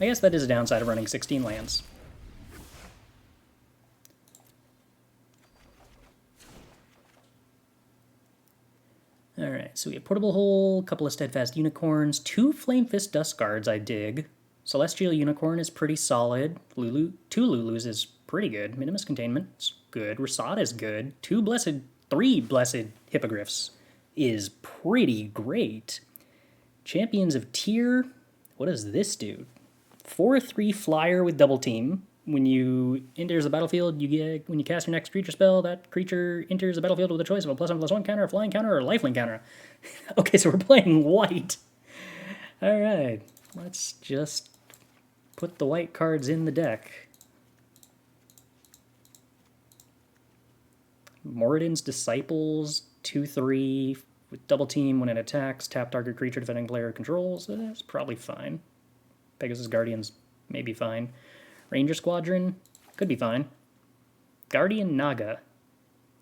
I guess that is a downside of running 16 lands. Alright, so we have Portable Hole, couple of Steadfast Unicorns, 2 Flame Fist Dust Guards I dig. Celestial Unicorn is pretty solid. Lulu, 2 Lulus is pretty good. Minimus Containment is good. Rasad is good. 3 Blessed Hippogriffs is pretty great. Champions of Tyr, what does this do? 4/3 flyer with double team. When you enters the battlefield, when you cast your next creature spell, that creature enters the battlefield with a choice of a +1/+1 counter, a flying counter, or a lifelink counter. Okay, so we're playing white. Alright, let's just put the white cards in the deck. Moradin's Disciples, 2/3 with double team when it attacks, tap target creature defending player controls. That's probably fine. Pegasus Guardians may be fine. Ranger Squadron could be fine. Guardian Naga,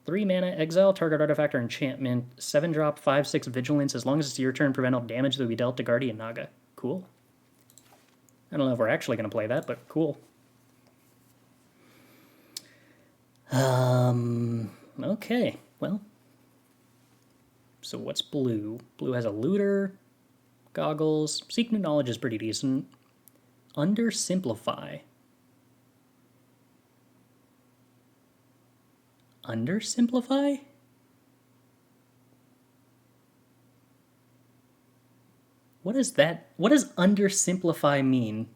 3 mana, exile target artifact or enchantment, 7-drop, 5/6 vigilance. As long as it's your turn, prevent all damage that will be dealt to Guardian Naga. Cool. I don't know if we're actually going to play that, but cool. Okay, well. So what's blue? Blue has a Looter, Goggles, Seek New Knowledge is pretty decent. Undersimplify. Undersimplify? What is that? What does undersimplify mean?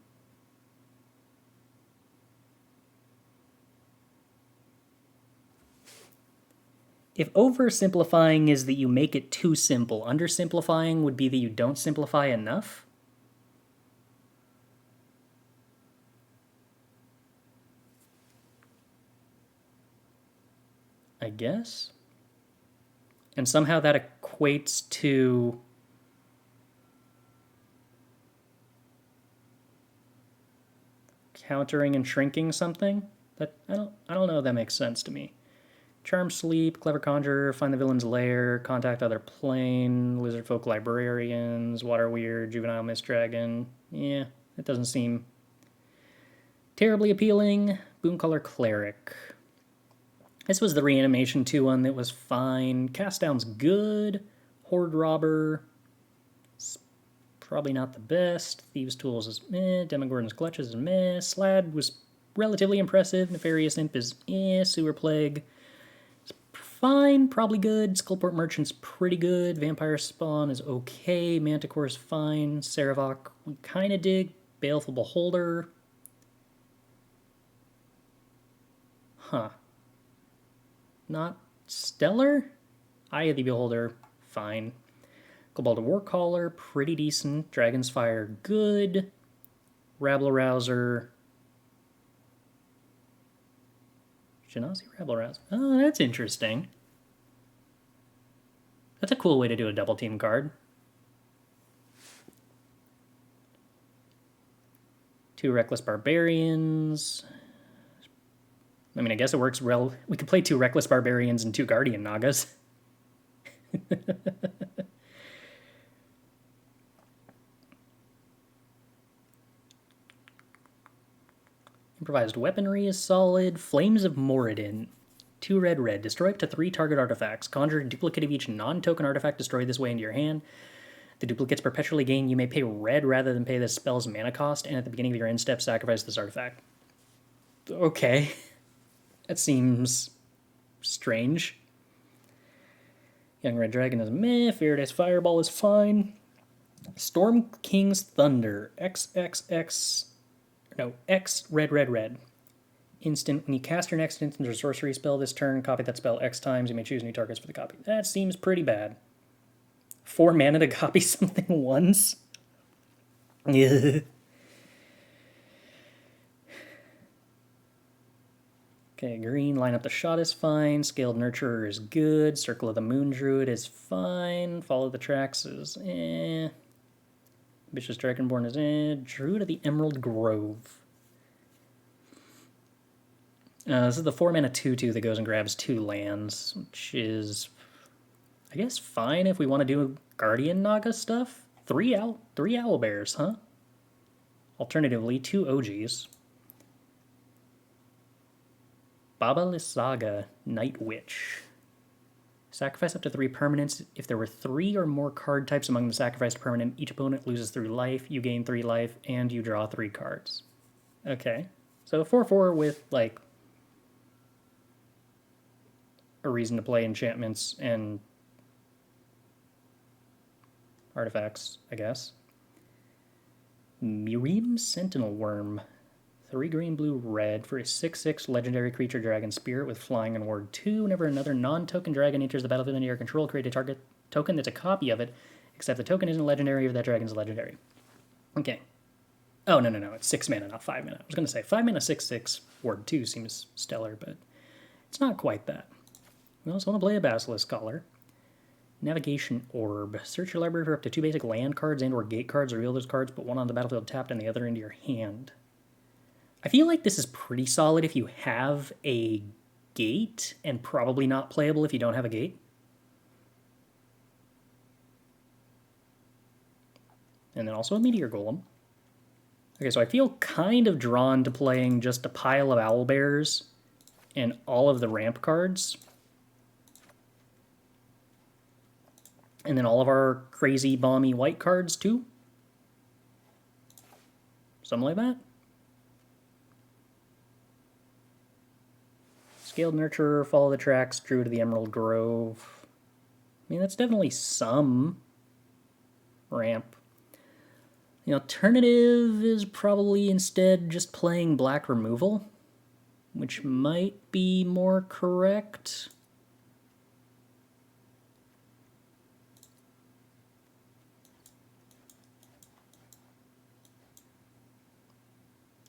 If oversimplifying is that you make it too simple, undersimplifying would be that you don't simplify enough? I guess. And somehow that equates to countering and shrinking something. That I don't know if that makes sense to me. Charm Sleep, Clever Conjurer, Find the Villain's Lair, Contact Other Plane, Lizard Folk Librarians, Water Weird, Juvenile Mist Dragon. Yeah, it doesn't seem terribly appealing. Boomcolor Cleric. This was the Reanimation 2 one that was fine. Cast Down's good. Horde Robber, probably not the best. Thieves' Tools is meh. Demogorgon's Clutches is meh. Slad was relatively impressive. Nefarious Imp is Sewer Plague, it's fine, probably good. Skullport Merchant's pretty good. Vampire Spawn is okay. Manticore is fine. Saravok, we kind of dig. Baleful Beholder. Huh. Not stellar? Eye of the Beholder, fine. Cobalt Warcaller, pretty decent. Dragon's Fire, good. Rabble Rouser. Genasi Rabble Rouser. Oh, that's interesting. That's a cool way to do a double team card. 2 Reckless Barbarians. I mean, I guess it works well. We could play 2 Reckless Barbarians and 2 Guardian Nagas. Improvised Weaponry is solid. Flames of Moradin. 2 red. Destroy up to 3 target artifacts. Conjure a duplicate of each non-token artifact destroyed this way into your hand. The duplicates perpetually gain. You may pay red rather than pay the spell's mana cost, and at the beginning of your end step, sacrifice this artifact. Okay. That seems strange. Young Red Dragon is meh. Faraday's Fireball is fine. Storm King's Thunder. XXX. No, X red. Instant. When you cast your next instant or sorcery spell this turn, copy that spell X times. You may choose new targets for the copy. That seems pretty bad. 4 mana to copy something once? Okay, green, line up the shot is fine. Scaled Nurturer is good. Circle of the Moon Druid is fine. Follow the Tracks is eh. Vicious Dragonborn is eh. Druid of the Emerald Grove. This is the 4 mana 2/2 that goes and grabs 2 lands, which is, I guess, fine if we want to do Guardian Naga stuff. 3 Owlbears, huh? Alternatively, 2 OGs. Baba Lysaga, Night Witch. Sacrifice up to 3 permanents. If there were 3 or more card types among the sacrificed permanent, each opponent loses 3 life, you gain 3 life, and you draw 3 cards. Okay. So 4/4 with, like, a reason to play enchantments and artifacts, I guess. Mirim Sentinel Worm. 3 green, blue, red for a 6/6 legendary creature dragon spirit with flying and ward 2. Whenever another non-token dragon enters the battlefield under your control, create a target token that's a copy of it, except the token isn't legendary or that dragon's legendary. Okay. Oh, no. It's 6 mana, not 5 mana. I was going to say 5 mana 6/6 ward 2 seems stellar, but it's not quite that. We also want to play a Basilisk Collar. Navigation Orb. Search your library for up to 2 basic land cards and or gate cards. Reveal those cards, put one on the battlefield tapped and the other into your hand. I feel like this is pretty solid if you have a gate, and probably not playable if you don't have a gate. And then also a Meteor Golem. Okay, so I feel kind of drawn to playing just a pile of Owlbears and all of the ramp cards. And then all of our crazy bomby white cards too. Something like that. Scaled Nurturer, Follow the Tracks, Drew to the Emerald Grove. I mean, that's definitely some ramp. The alternative is probably instead just playing black removal, which might be more correct.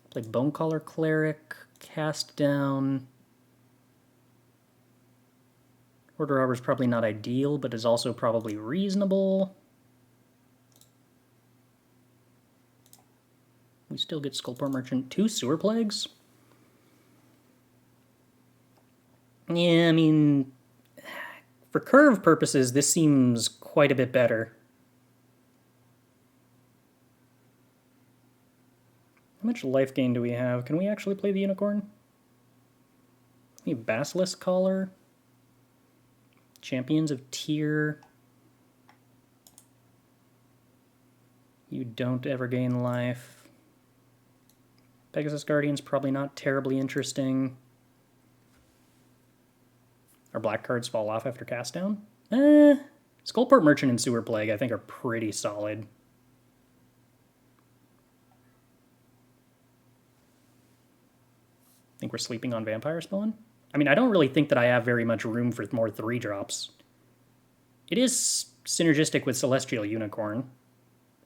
Play Bonecaller Cleric, cast down. Order Robber is probably not ideal, but is also probably reasonable. We still get Skullport Merchant, 2 Sewer Plagues. Yeah, I mean, for curve purposes, this seems quite a bit better. How much life gain do we have? Can we actually play the Unicorn? Basilisk Collar. Champions of Tyr. You don't ever gain life. Pegasus Guardian's probably not terribly interesting. Our black cards fall off after cast down? Skullport Merchant and Sewer Plague I think are pretty solid. Think we're sleeping on Vampire Spawn? I mean, I don't really think that I have very much room for more 3-drops. It is synergistic with Celestial Unicorn,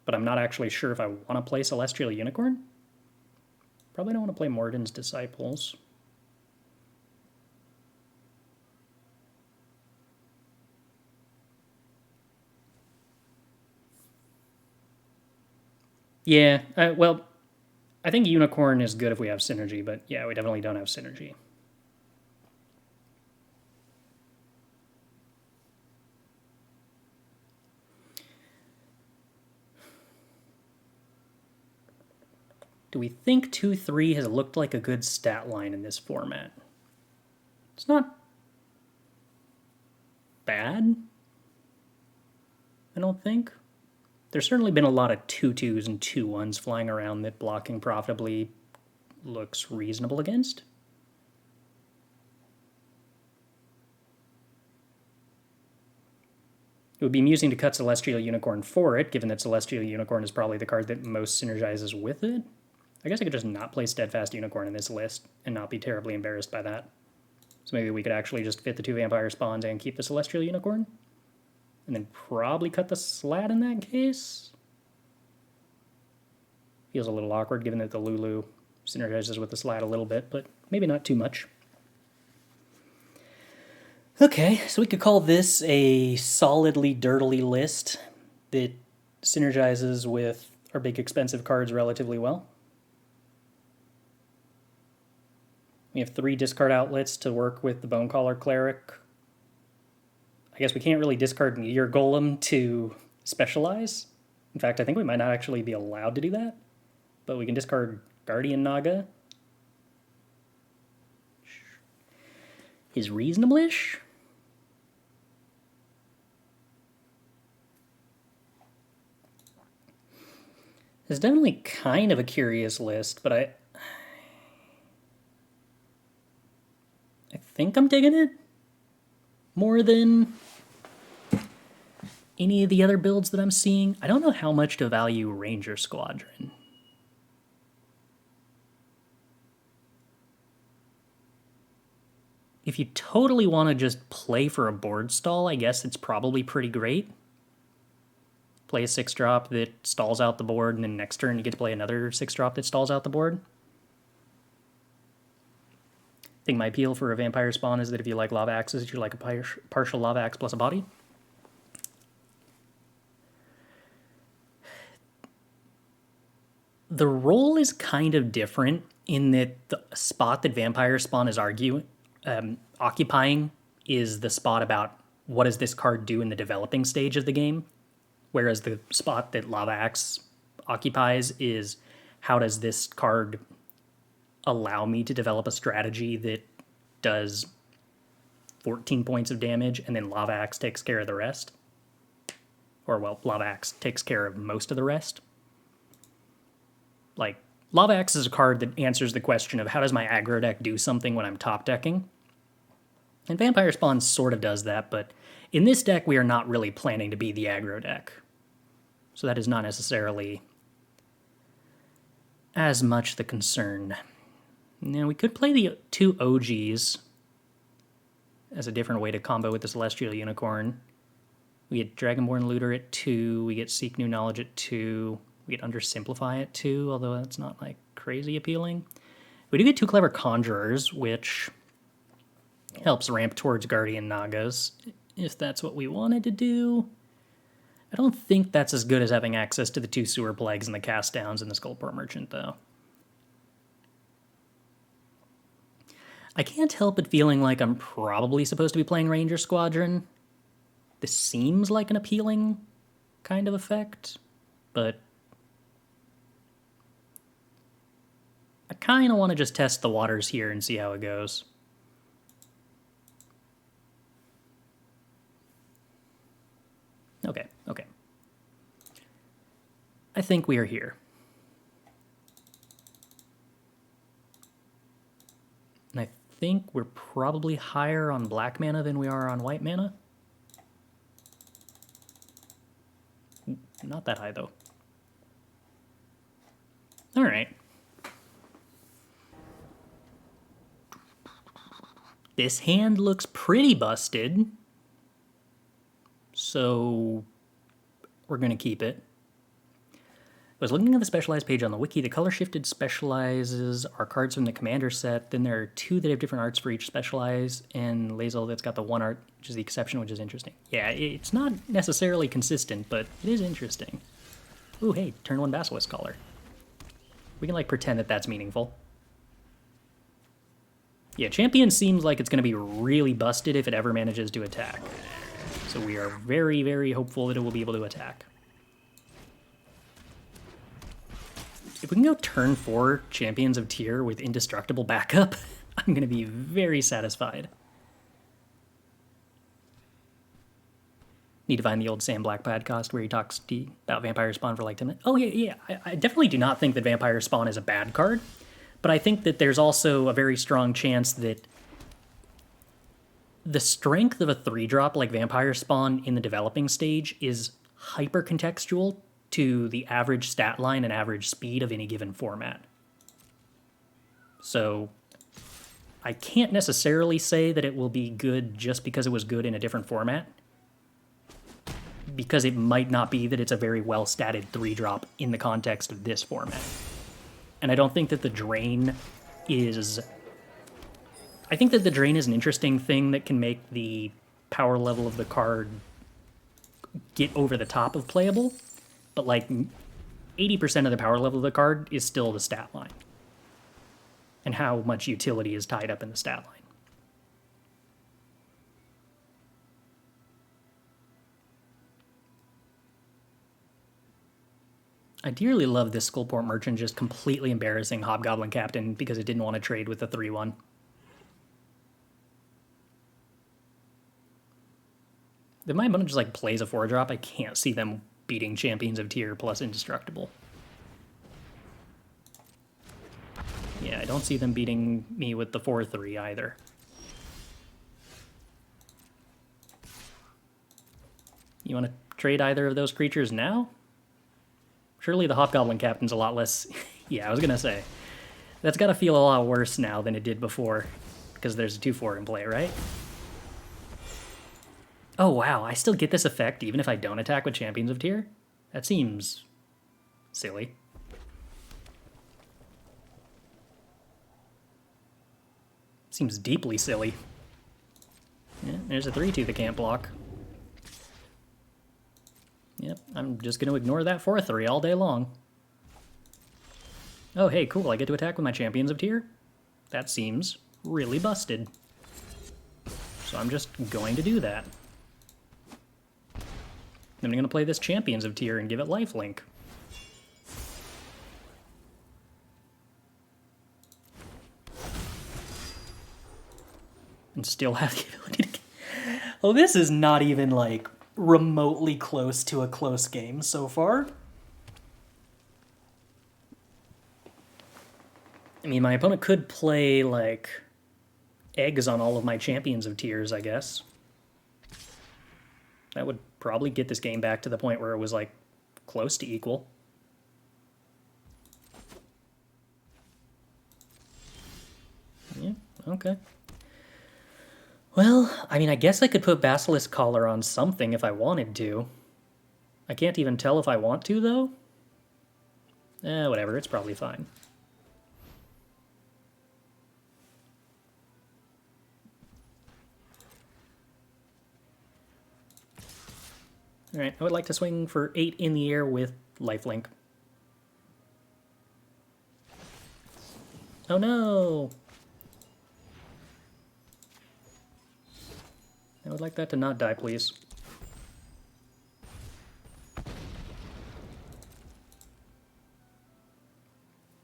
but I'm not actually sure if I want to play Celestial Unicorn. Probably don't want to play Morden's Disciples. Yeah, well, I think Unicorn is good if we have synergy, but yeah, we definitely don't have synergy. Do we think 2/3 has looked like a good stat line in this format? It's not bad, I don't think. There's certainly been a lot of 2/2s and 2/1s flying around that blocking profitably looks reasonable against. It would be amusing to cut Celestial Unicorn for it, given that Celestial Unicorn is probably the card that most synergizes with it. I guess I could just not play Steadfast Unicorn in this list and not be terribly embarrassed by that. So maybe we could actually just fit the 2 Vampire Spawns and keep the Celestial Unicorn. And then probably cut the Slat in that case. Feels a little awkward given that the Lulu synergizes with the Slat a little bit, but maybe not too much. Okay, so we could call this a solidly dirtily list that synergizes with our big expensive cards relatively well. We have 3 discard outlets to work with the Bonecaller Cleric. I guess we can't really discard Meteor Golem to specialize. In fact, I think we might not actually be allowed to do that. but we can discard Guardian Naga. Is reasonable-ish. It's definitely kind of a curious list, but I think I'm digging it more than any of the other builds that I'm seeing. I don't know how much to value Ranger Squadron. If you totally want to just play for a board stall, I guess it's probably pretty great. Play a 6-drop that stalls out the board, and then next turn you get to play another 6-drop that stalls out the board. I think my appeal for a Vampire Spawn is that if you like Lava Axes, you like a partial Lava Axe plus a body. The role is kind of different in that the spot that Vampire Spawn is occupying is the spot about what does this card do in the developing stage of the game, whereas the spot that Lava Axe occupies is how does this card allow me to develop a strategy that does 14 points of damage and then Lava Axe takes care of the rest. Or, well, Lava Axe takes care of most of the rest. Like, Lava Axe is a card that answers the question of how does my aggro deck do something when I'm top decking? And Vampire Spawn sort of does that, but in this deck we are not really planning to be the aggro deck. So that is not necessarily as much the concern. Now we could play the 2 OGs as a different way to combo with the Celestial Unicorn. We get Dragonborn Looter at 2, we get Seek New Knowledge at 2, we get Undersimplify at 2, although that's not like crazy appealing. We do get 2 Clever Conjurers, which helps ramp towards Guardian Nagas, if that's what we wanted to do. I don't think that's as good as having access to the 2 Sewer Plagues and the Cast Downs and the Skullport Merchant, though. I can't help but feeling like I'm probably supposed to be playing Ranger Squadron. This seems like an appealing kind of effect, but I kind of want to just test the waters here and see how it goes. Okay. I think we are here. And I think we're probably higher on black mana than we are on white mana. Not that high, though. All right. This hand looks pretty busted. So we're going to keep it. I was looking at the Specialized page on the wiki. The color shifted Specializes are cards from the Commander set. Then there are 2 that have different arts for each Specialize, and Lae'zel that's got the 1 art, which is the exception, which is interesting. Yeah, it's not necessarily consistent, but it is interesting. Ooh, hey, turn 1 Basilisk Collar. We can, like, pretend that that's meaningful. Yeah, Champion seems like it's going to be really busted if it ever manages to attack. So we are very, very hopeful that it will be able to attack. If we can go turn 4 Champions of Tyr with indestructible backup, I'm going to be very satisfied. Need to find the old Sam Black podcast where he talks about Vampire Spawn for like 10 minutes. Oh, yeah. I definitely do not think that Vampire Spawn is a bad card, but I think that there's also a very strong chance that the strength of a 3-drop like Vampire Spawn in the developing stage is hyper-contextual to the average stat line and average speed of any given format. So I can't necessarily say that it will be good just because it was good in a different format, because it might not be that it's a very well-statted 3-drop in the context of this format. And I don't think that the Drain is... I think that the Drain is an interesting thing that can make the power level of the card get over the top of playable, but like 80% of the power level of the card is still the stat line and how much utility is tied up in the stat line. I dearly love this Skullport Merchant just completely embarrassing Hobgoblin Captain because it didn't want to trade with the 3-1. If my opponent just like plays a 4-drop, I can't see them beating Champions of Tier plus Indestructible. Yeah, I don't see them beating me with the 4-3 either. You want to trade either of those creatures now? Surely the Hobgoblin Captain's a lot less... yeah, I was going to say. That's got to feel a lot worse now than it did before, because there's a 2-4 in play, right? Oh, wow, I still get this effect even if I don't attack with Champions of Tier? That seems silly. Seems deeply silly. Yeah, there's a 3-2 that can't block. Yep, I'm just going to ignore that 4-3 all day long. Oh, hey, cool, I get to attack with my Champions of Tier? That seems really busted. So I'm just going to do that. Then I'm going to play this Champions of Tier and give it lifelink. And still have the ability to... Oh, this is not even, like, remotely close to a close game so far. I mean, my opponent could play, like, eggs on all of my Champions of Tiers, I guess. That would probably get this game back to the point where it was, like, close to equal. Yeah, okay. Well, I mean, I guess I could put Basilisk Collar on something if I wanted to. I can't even tell if I want to, though. Whatever, it's probably fine. Alright, I would like to swing for 8 in the air with lifelink. Oh no! I would like that to not die, please.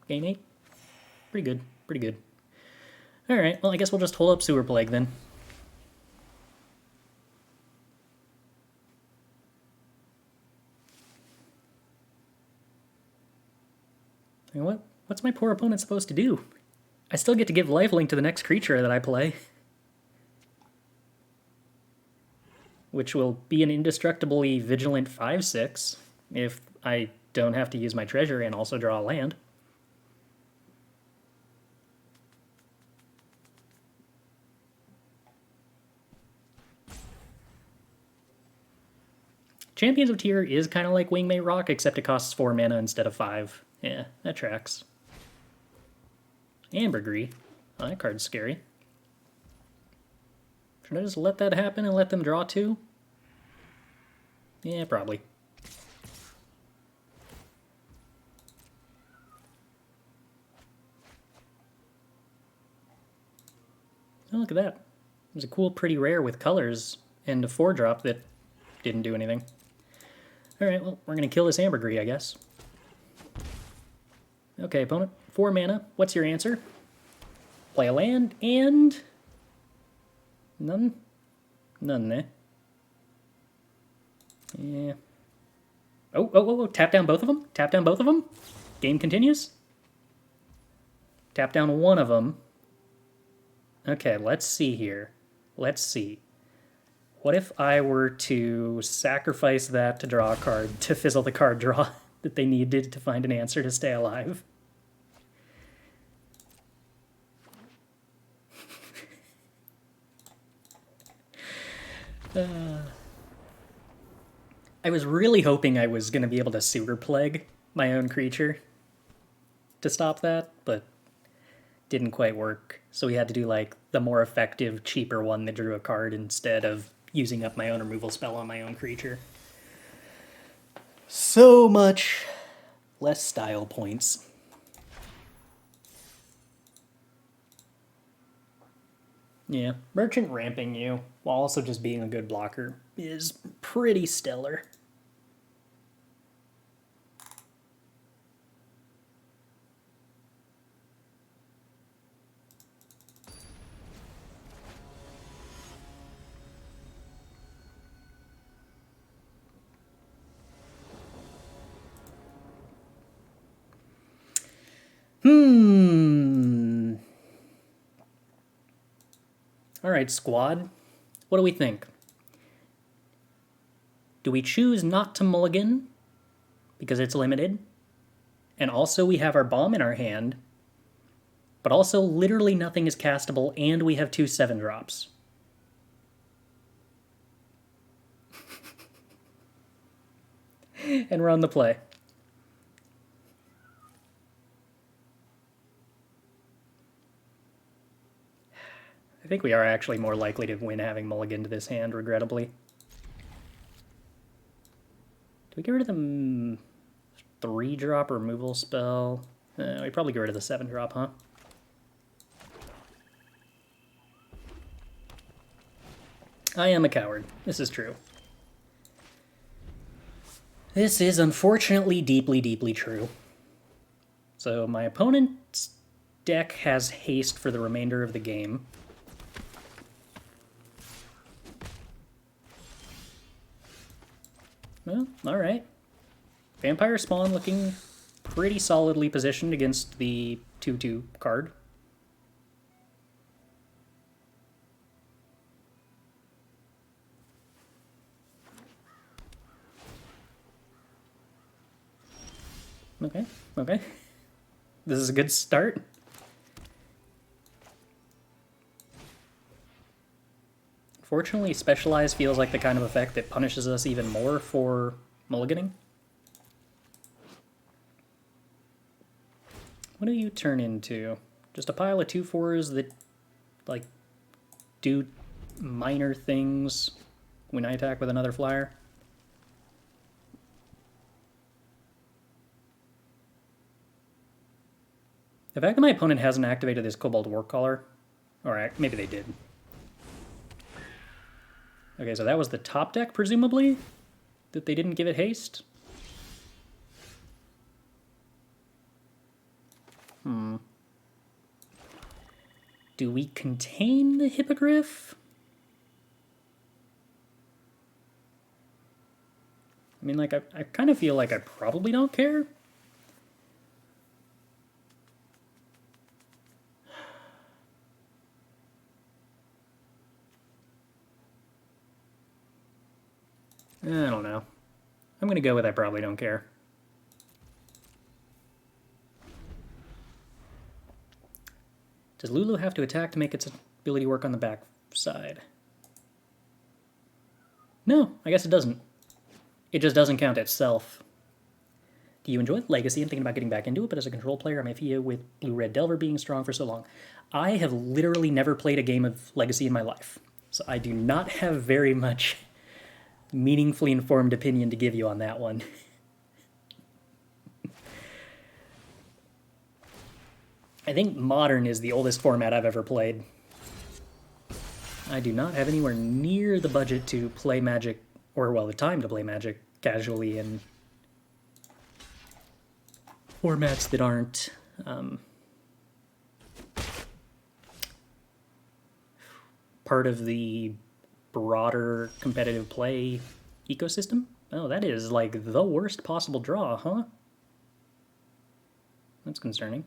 Game 8? Pretty good, pretty good. Alright, well I guess we'll just hold up Sewer Plague then. And what's my poor opponent supposed to do? I still get to give lifelink to the next creature that I play. Which will be an indestructibly vigilant 5/6 if I don't have to use my treasure and also draw a land. Champions of Tier is kind of like Wingmate Rock, except it costs 4 mana instead of 5. Yeah, that tracks. Ambergris. Oh, that card's scary. Should I just let that happen and let them draw 2? Yeah, probably. Oh, look at that. There's a cool, pretty rare with colors and a 4-drop that didn't do anything. Alright, well, we're going to kill this Ambergris, I guess. Okay, opponent. 4 mana. What's your answer? Play a land and... None? None, eh? Yeah. Oh, tap down both of them? Tap down both of them? Game continues? Tap down one of them. Okay, let's see here. Let's see. What if I were to sacrifice that to draw a card to fizzle the card draw that they needed to find an answer to stay alive? I was really hoping I was going to be able to Sewer Plague my own creature to stop that, but didn't quite work. So we had to do like the more effective, cheaper one that drew a card instead of using up my own removal spell on my own creature. So much less style points. Yeah, Merchant ramping you while also just being a good blocker is pretty stellar. Alright, squad. What do we think? Do we choose not to mulligan because it's limited? And also we have our bomb in our hand, but also literally nothing is castable, and we have 2 7-drops. And we're on the play. I think we are actually more likely to win having mulligan to this hand, regrettably. Do we get rid of the 3-drop removal spell? We probably get rid of the 7-drop, huh? I am a coward. This is true. This is unfortunately deeply, deeply true. So my opponent's deck has haste for the remainder of the game. Well, alright. Vampire Spawn looking pretty solidly positioned against the 2/2 card. Okay, okay. This is a good start. Fortunately, Specialize feels like the kind of effect that punishes us even more for mulliganing. What do you turn into? Just a pile of 2/4s that, like, do minor things when I attack with another flyer? The fact that my opponent hasn't activated this Cobalt Warcaller, or maybe they did. Okay, so that was the top deck, presumably? That they didn't give it haste? Do we contain the Hippogriff? I mean, like, I kind of feel like I probably don't care. I don't know. I'm going to go with I probably don't care. Does Lulu have to attack to make its ability work on the back side? No, I guess it doesn't. It just doesn't count itself. Do you enjoy Legacy? I'm thinking about getting back into it, but as a control player, I'm iffy with Blue-Red Delver being strong for so long. I have literally never played a game of Legacy in my life, so I do not have very much meaningfully informed opinion to give you on that one. I think Modern is the oldest format I've ever played. I do not have anywhere near the budget to play Magic, or, well, the time to play Magic casually in formats that aren't part of the broader competitive play ecosystem. Oh, that is like the worst possible draw, huh? That's concerning.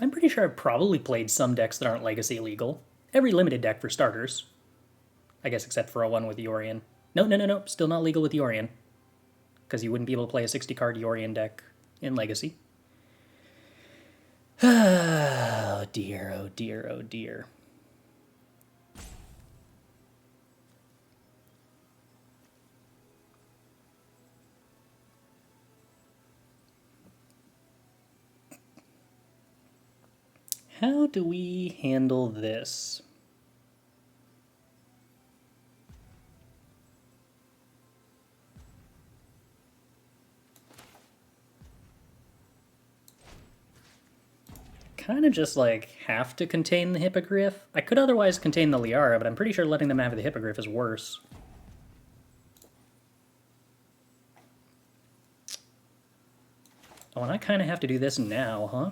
I'm pretty sure I've probably played some decks that aren't Legacy legal. Every limited deck for starters. I guess except for a one with Yorion. No. Still not legal with Yorion. Because you wouldn't be able to play a 60-card Yorion deck in Legacy. Oh dear, oh dear, oh dear. How do we handle this? Kind of just like have to contain the Hippogriff. I could otherwise contain the Liara, but I'm pretty sure letting them have the Hippogriff is worse. Oh, and I kind of have to do this now, huh?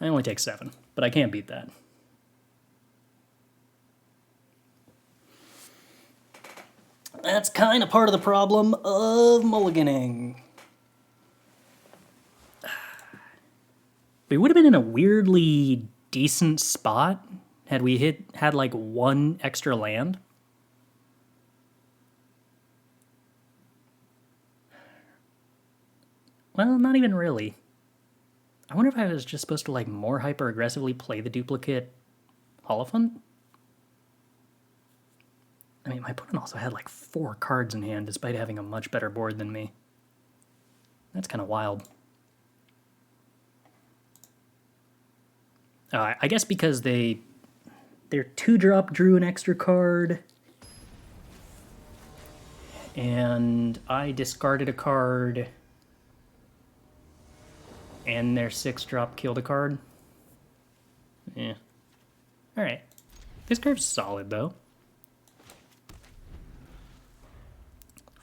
I only take 7, but I can't beat that. That's kind of part of the problem of mulliganing. We would have been in a weirdly decent spot had we had like 1 extra land. Well, not even really. I wonder if I was just supposed to like more hyper aggressively play the duplicate Holophant. I mean, my opponent also had like 4 cards in hand despite having a much better board than me. That's kind of wild. I guess because their 2-drop drew an extra card, and I discarded a card, and their 6-drop killed a card. Yeah. Alright. This card's solid, though.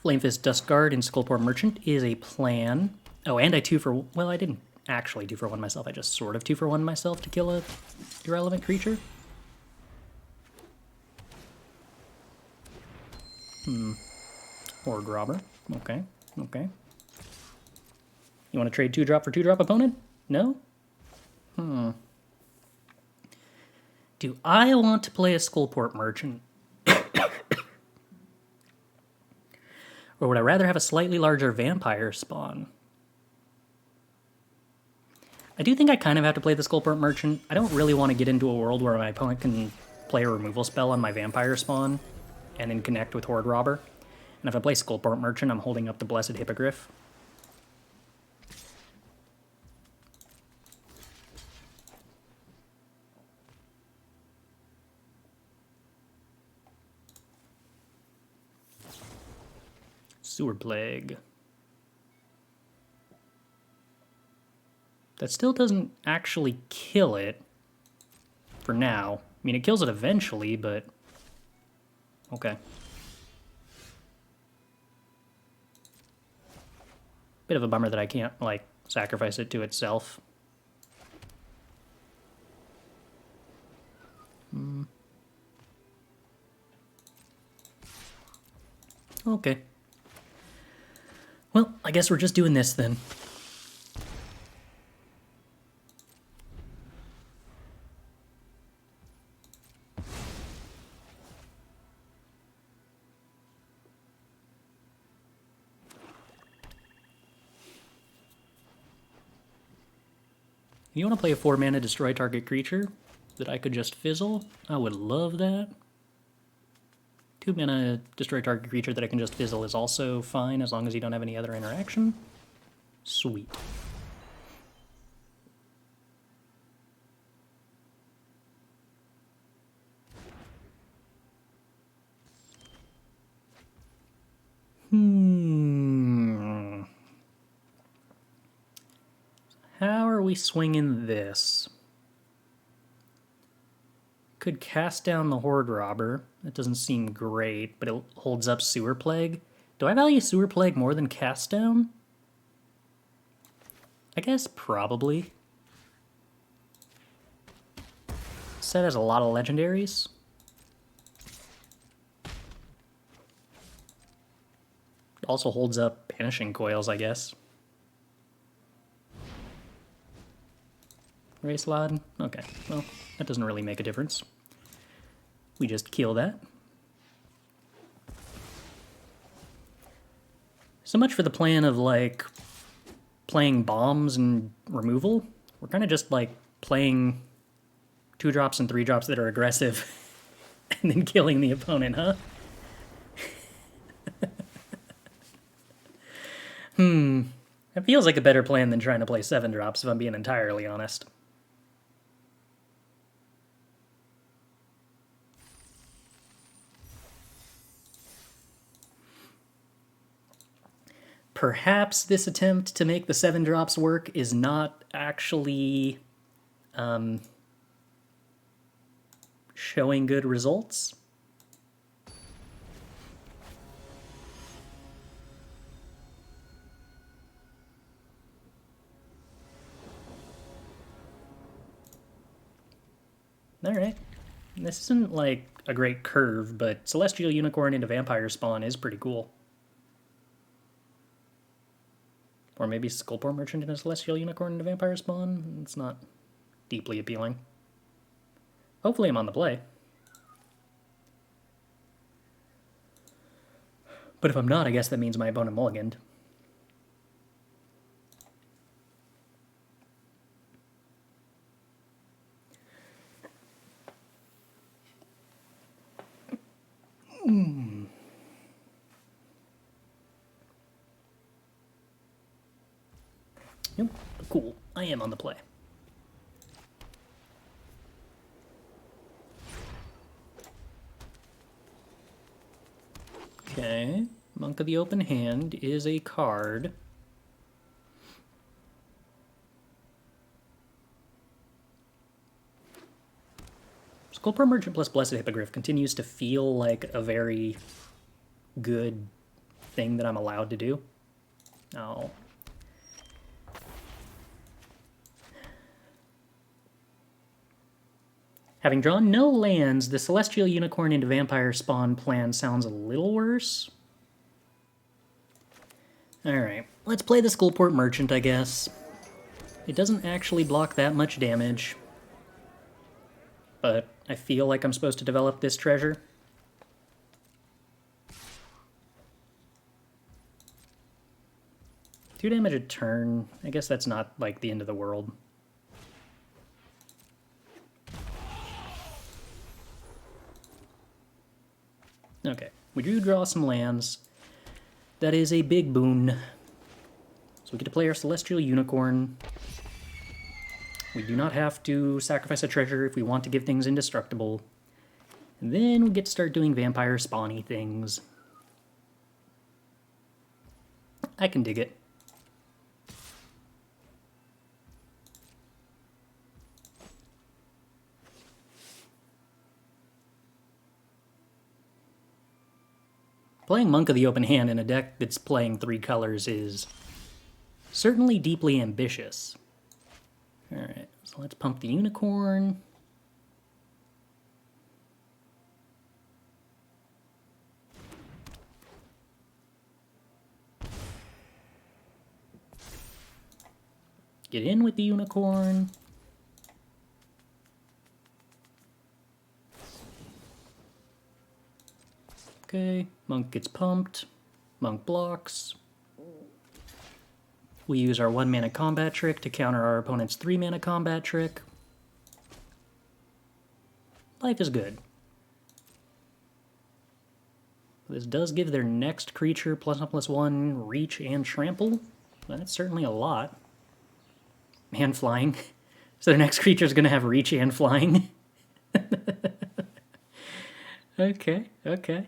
Flamefist Duskguard and Skullport Merchant is a plan. Oh, and I 2 for... Well, I didn't actually 2 for 1 myself. I just sort of 2 for 1 myself to kill a irrelevant creature. Horde Robber. Okay. Okay. You want to trade 2-drop for 2-drop opponent? No? Do I want to play a Skullport Merchant? Or would I rather have a slightly larger vampire spawn? I do think I kind of have to play the Skullport Merchant. I don't really want to get into a world where my opponent can play a removal spell on my vampire spawn and then connect with Horde Robber. And if I play Skullport Merchant, I'm holding up the Blessed Hippogriff. Sewer Plague. That still doesn't actually kill it for now. I mean, it kills it eventually, but okay. Bit of a bummer that I can't, like, sacrifice it to itself. Okay. Well, I guess we're just doing this then. You want to play a 4-mana destroy target creature that I could just fizzle? I would love that. 2-mana destroy target creature that I can just fizzle is also fine as long as you don't have any other interaction. Sweet. How are we swinging this? Could cast down the Horde Robber. That doesn't seem great, but it holds up Sewer Plague. Do I value Sewer Plague more than cast down? I guess probably. Set has a lot of legendaries. Also holds up Banishing Coils, I guess. Race Lod? Okay, well, that doesn't really make a difference. We just kill that. So much for the plan of, like, playing bombs and removal. We're kind of just, like, playing 2-drops and 3-drops that are aggressive and then killing the opponent, huh? That feels like a better plan than trying to play 7-drops, if I'm being entirely honest. Perhaps this attempt to make the 7-drops work is not actually showing good results. Alright. This isn't like a great curve, but Celestial Unicorn into Vampire Spawn is pretty cool. Or maybe Skullport Merchant into Celestial Unicorn into Vampire Spawn. It's not deeply appealing. Hopefully I'm on the play. But if I'm not, I guess that means my opponent mulliganed. Nope. Cool. I am on the play. Okay. Monk of the Open Hand is a card. Skullport Merchant plus Blessed Hippogriff continues to feel like a very good thing that I'm allowed to do. Oh. Having drawn no lands, the Celestial Unicorn into Vampire Spawn plan sounds a little worse. Alright, let's play the Skullport Merchant, I guess. It doesn't actually block that much damage, but I feel like I'm supposed to develop this treasure. Two damage a turn. I guess that's not like the end of the world. Okay, we do draw some lands. That is a big boon. So we get to play our Celestial Unicorn. We do not have to sacrifice a treasure if we want to give things indestructible. And then we get to start doing vampire spawny things. I can dig it. Playing Monk of the Open Hand in a deck that's playing 3 colors is certainly deeply ambitious. Alright, so let's pump the Unicorn. Get in with the Unicorn. Okay, Monk gets pumped. Monk blocks. We use our 1-mana combat trick to counter our opponent's 3-mana combat trick. Life is good. This does give their next creature +1/+1 reach and trample. That's certainly a lot. And flying. So their next creature is going to have reach and flying. Okay, okay.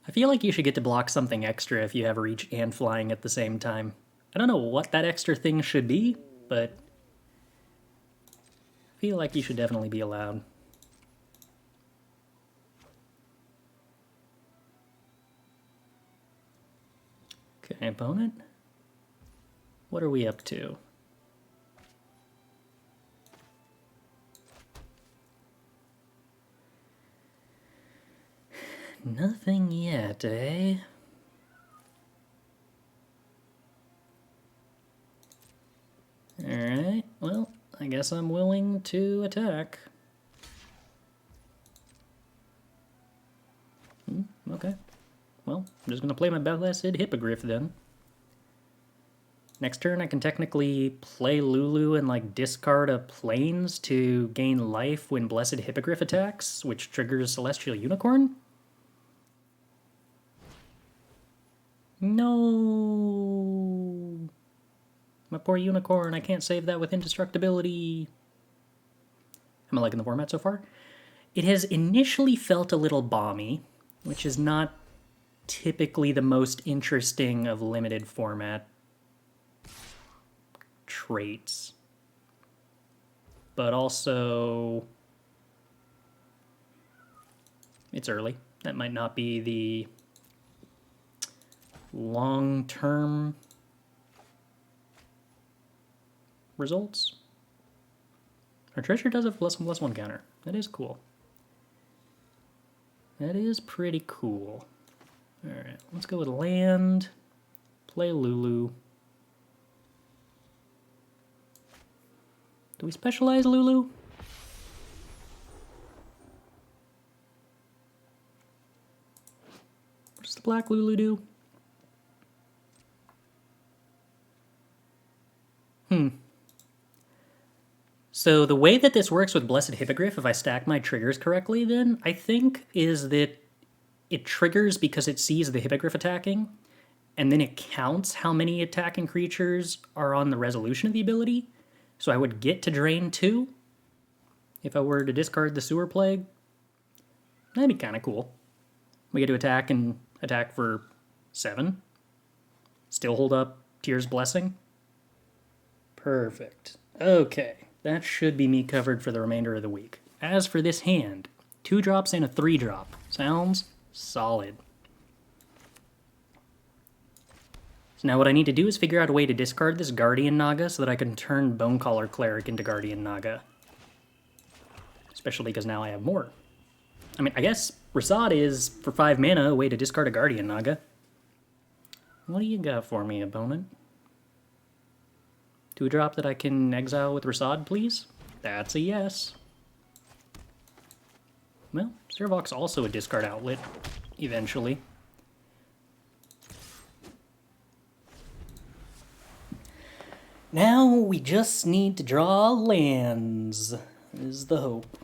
I feel like you should get to block something extra if you have reach and flying at the same time. I don't know what that extra thing should be, but I feel like you should definitely be allowed. Okay, opponent. What are we up to? Nothing yet, eh? Alright, well, I guess I'm willing to attack. Okay. Well, I'm just going to play my Blessed Hippogriff then. Next turn I can technically play Lulu and like discard a Plains to gain life when Blessed Hippogriff attacks, which triggers Celestial Unicorn? No! My poor Unicorn, I can't save that with indestructibility. Am I liking the format so far? It has initially felt a little balmy, which is not typically the most interesting of limited format traits. But also, it's early. That might not be the long-term results. Our treasure does have +1/+1 counter. That is cool. That is pretty cool. Alright, let's go with land. Play Lulu. Do we specialize Lulu? What does the black Lulu do? So the way that this works with Blessed Hippogriff, if I stack my triggers correctly then, I think, is that it triggers because it sees the Hippogriff attacking, and then it counts how many attacking creatures are on the resolution of the ability. So I would get to drain 2 if I were to discard the Sewer Plague. That'd be kind of cool. We get to attack and attack for 7. Still hold up Tyr's Blessing. Perfect. Okay. That should be me covered for the remainder of the week. As for this hand, 2 drops and a 3 drop. Sounds solid. So now what I need to do is figure out a way to discard this Guardian Naga so that I can turn Bonecaller Cleric into Guardian Naga. Especially because now I have more. I mean, I guess Rasad is, for 5 mana, a way to discard a Guardian Naga. What do you got for me, opponent? 2 drop that I can exile with Rasad, please? That's a yes. Well, Servok's also a discard outlet, eventually. Now we just need to draw lands, is the hope.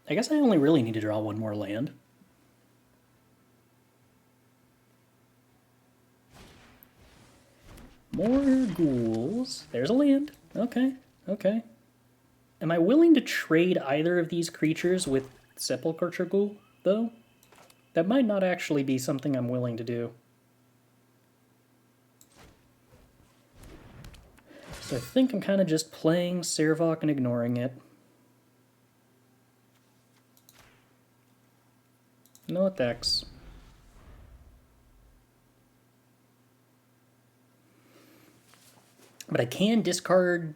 I guess I only really need to draw 1 more land. More ghouls. There's a land. Okay, okay. Am I willing to trade either of these creatures with Sepulchre Ghoul, though? That might not actually be something I'm willing to do. So I think I'm kind of just playing Servok and ignoring it. No attacks. But I can discard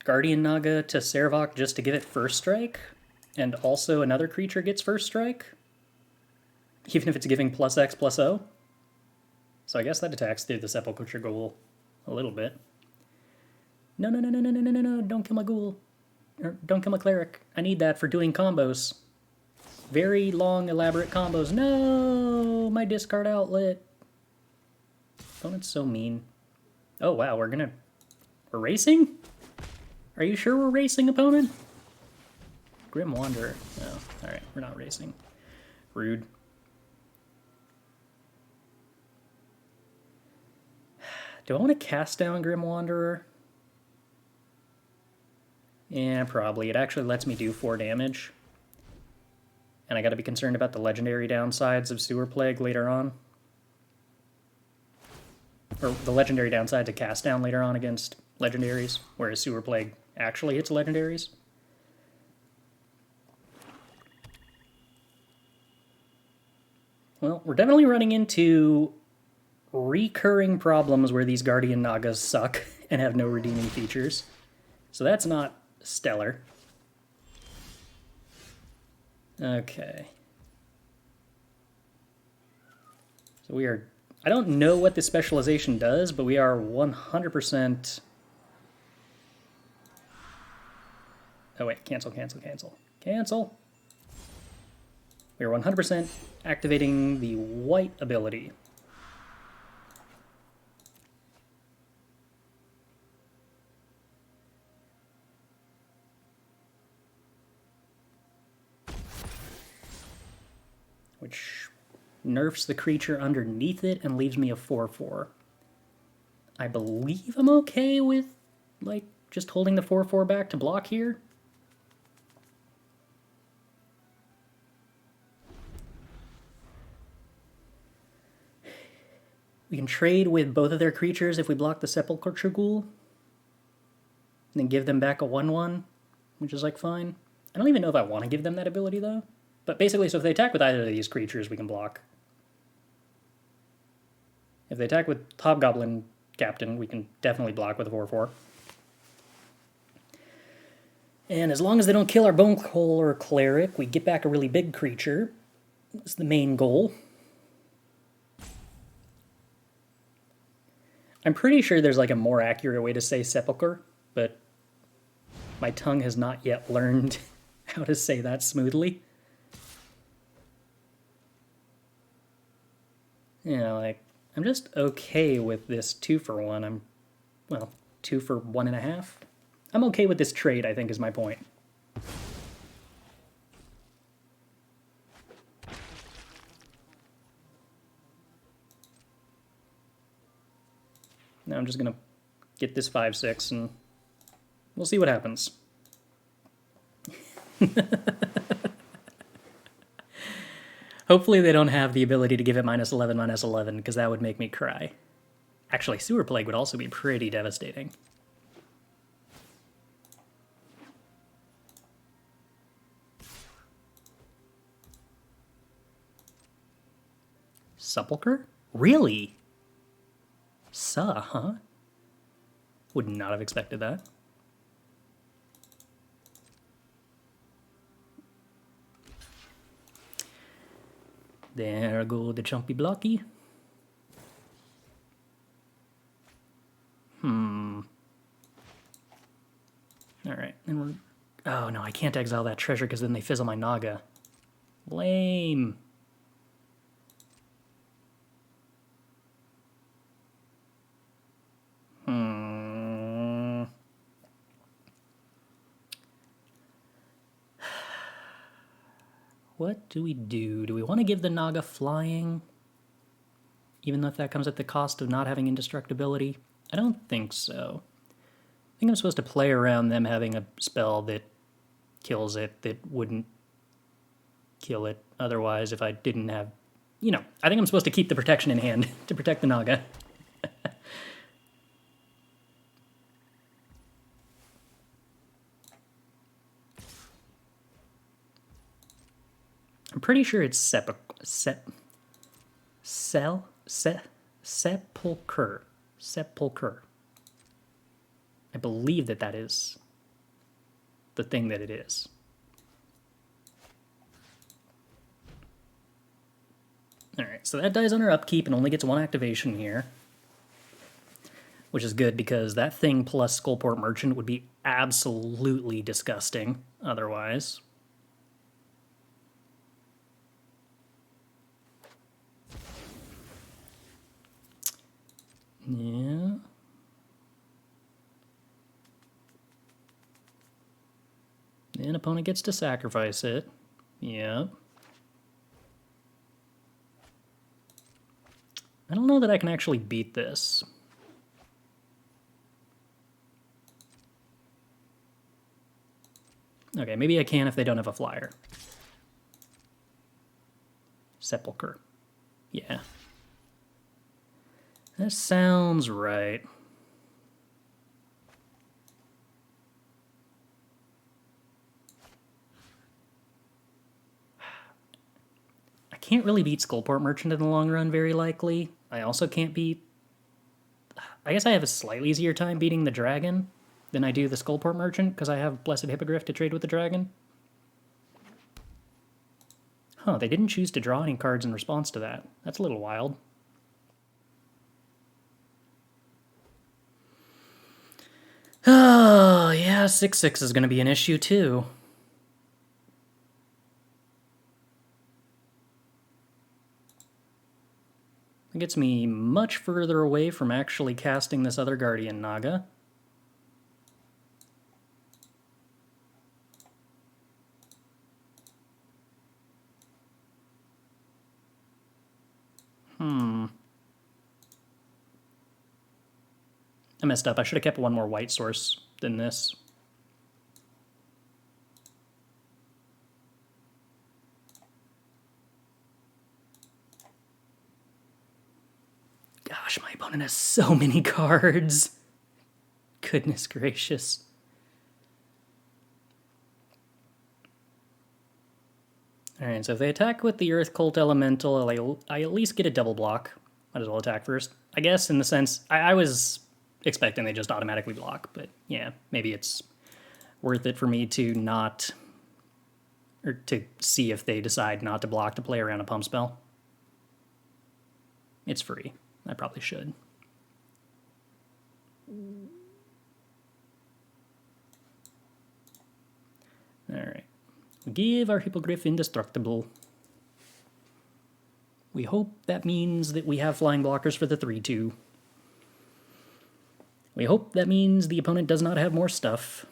Guardian Naga to Servok just to give it first strike, and also another creature gets first strike, even if it's giving +X/+O. So I guess that attacks through the Sepulchre Ghoul a little bit. No, no, no, no, no, no, no, no, no, don't kill my ghoul. Or don't kill my cleric. I need that for doing combos. Very long, elaborate combos. No, my discard outlet. Opponent's so mean. Oh wow, we're racing? Are you sure we're racing, opponent? Grim Wanderer. Oh, alright, we're not racing. Rude. Do I want to cast down Grim Wanderer? Yeah, probably. It actually lets me do 4 damage. And I gotta be concerned about the legendary downsides of Sewer Plague later on. Or the legendary downside to cast down later on against legendaries, whereas Sewer Plague actually hits legendaries. Well, we're definitely running into recurring problems where these Guardian Nagas suck and have no redeeming features. So that's not stellar. Okay. So we are... I don't know what this specialization does, but we are 100%... Oh wait, cancel, cancel, cancel. Cancel! We are 100% activating the white ability. Which nerfs the creature underneath it and leaves me a 4/4. I believe I'm okay with, like, just holding the 4/4 back to block here. We can trade with both of their creatures if we block the Sepulchre Ghoul. And then give them back a 1/1, which is, like, fine. I don't even know if I want to give them that ability, though. But basically, so if they attack with either of these creatures, we can block. If they attack with Hobgoblin Captain, we can definitely block with a 4/4. And as long as they don't kill our Bonecrawler Cleric, we get back a really big creature. That's the main goal. I'm pretty sure there's like a more accurate way to say Sepulcher, but my tongue has not yet learned how to say that smoothly. You know, like, I'm just okay with this 2-for-1. Well, 2 for 1.5. I'm okay with this trade, I think, is my point. Now I'm just going to get this 5/6 and we'll see what happens. Hopefully they don't have the ability to give it -11/-11, because that would make me cry. Actually, Sewer Plague would also be pretty devastating. Sepulcher? Really? Huh? Would not have expected that. There go the chumpy blocky. Alright, and we're... Oh no, I can't exile that treasure because then they fizzle my Naga. Lame. What do we do? Do we want to give the Naga flying? Even if that comes at the cost of not having indestructibility? I don't think so. I think I'm supposed to play around them having a spell that kills it that wouldn't kill it otherwise if I didn't have... You know, I think I'm supposed to keep the protection in hand to protect the Naga. I'm pretty sure it's Sepulcher. Sepulcher. I believe that is the thing that it is. Alright, so that dies on our upkeep and only gets 1 activation here. Which is good because that thing plus Skullport Merchant would be absolutely disgusting otherwise. Yeah. And opponent gets to sacrifice it. Yep. I don't know that I can actually beat this. Okay, maybe I can if they don't have a flyer. Sepulcher. Yeah. That sounds right. I can't really beat Skullport Merchant in the long run, very likely. I also can't beat... I guess I have a slightly easier time beating the dragon than I do the Skullport Merchant, because I have Blessed Hippogriff to trade with the dragon. Huh, they didn't choose to draw any cards in response to that. That's a little wild. Oh, yeah, 6/6 is going to be an issue, too. It gets me much further away from actually casting this other Guardian Naga. I messed up. I should have kept one more white source than this. Gosh, my opponent has so many cards. Goodness gracious. Alright, so if they attack with the Earth Cult Elemental, I at least get a double block. Might as well attack first. I guess in the sense, I was expecting they just automatically block, but yeah, maybe it's worth it for me to not, or to see if they decide not to block to play around a pump spell. It's free. I probably should. Alright. We give our Hippogriff indestructible. We hope that means that we have flying blockers for the 3-2. We hope that means the opponent does not have more stuff.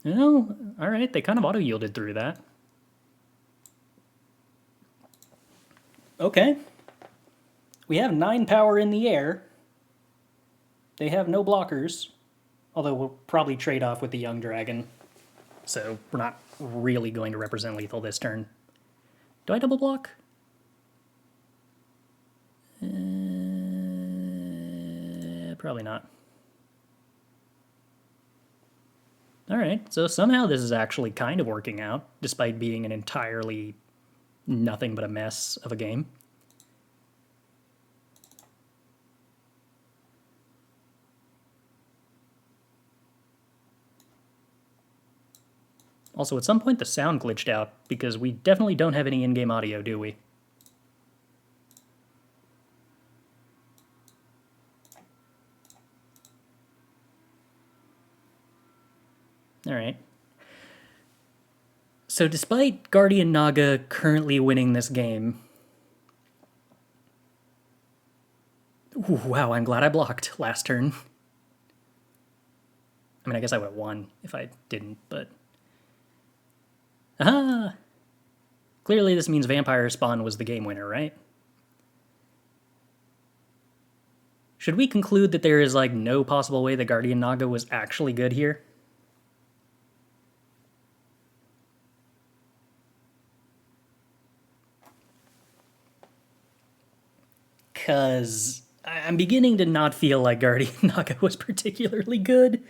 No, alright, they kind of auto-yielded through that. Okay. We have 9 power in the air. They have no blockers. Although we'll probably trade off with the young dragon. So we're not really going to represent lethal this turn. Do I double block? Probably not. Alright, so somehow this is actually kind of working out, despite being an entirely nothing but a mess of a game. Also, at some point the sound glitched out, because we definitely don't have any in-game audio, do we? Alright. So despite Guardian Naga currently winning this game... Ooh, wow, I'm glad I blocked last turn. I mean, I guess I would have won if I didn't, but... Aha! Clearly this means Vampire Spawn was the game winner, right? Should we conclude that there is, like, no possible way the Guardian Naga was actually good here? Because I'm beginning to not feel like Guardian Naga was particularly good.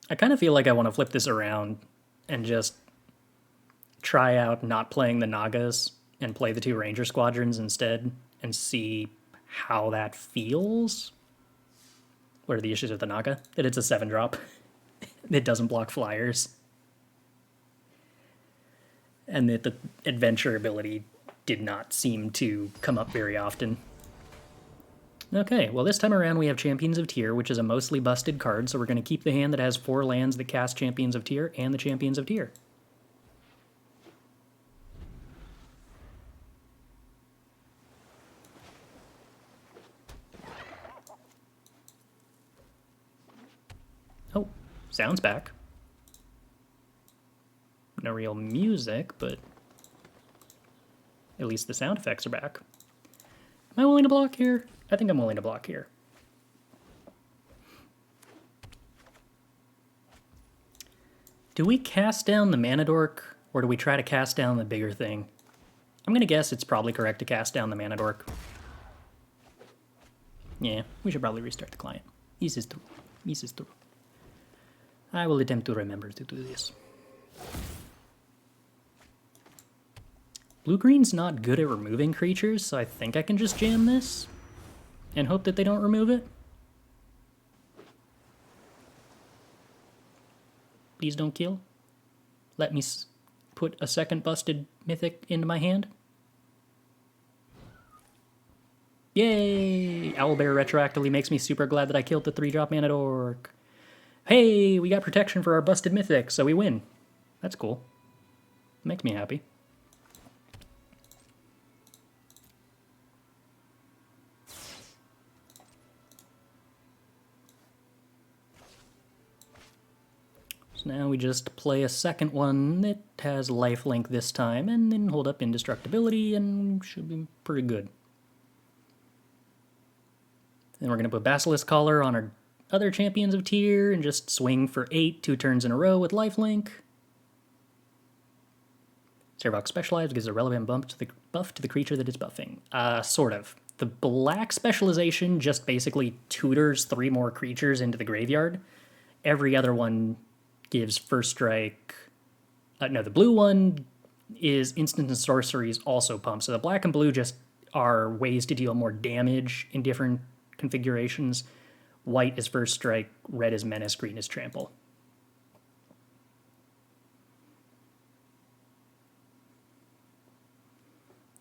I kind of feel like I want to flip this around and just try out not playing the Nagas and play the 2 Ranger Squadrons instead and see how that feels. What are the issues with the Naga? That it's a 7-drop. It doesn't block flyers. And that the adventure ability did not seem to come up very often. Okay, well this time around we have Champions of Tyr, which is a mostly busted card, so we're going to keep the hand that has 4 lands that cast Champions of Tyr and the Champions of Tyr. Oh, sound's back. No real music, but at least the sound effects are back. Am I willing to block here? I think I'm willing to block here. Do we cast down the Mana Dork, or do we try to cast down the bigger thing? I'm going to guess it's probably correct to cast down the Mana Dork. Yeah, we should probably restart the client. This is true. This is true. I will attempt to remember to do this. Blue-green's not good at removing creatures, so I think I can just jam this and hope that they don't remove it. Please don't kill. Let me put a second busted mythic into my hand. Yay! Owlbear retroactively makes me super glad that I killed the 3-drop Mana Dork. Hey, we got protection for our busted mythic, so we win. That's cool. Makes me happy. So now we just play a second one that has lifelink this time, and then hold up indestructibility, and should be pretty good. Then we're going to put Basilisk Collar on our other Champions of Tyr, and just swing for 8, 2 turns in a row with lifelink. Servox Specialized gives a relevant buff to the creature that it's buffing. Sort of. The black specialization just basically tutors 3 more creatures into the graveyard. Every other one gives first strike. No, the blue one is instant and sorceries also pump. So the black and blue just are ways to deal more damage in different configurations. White is first strike, red is menace, green is trample.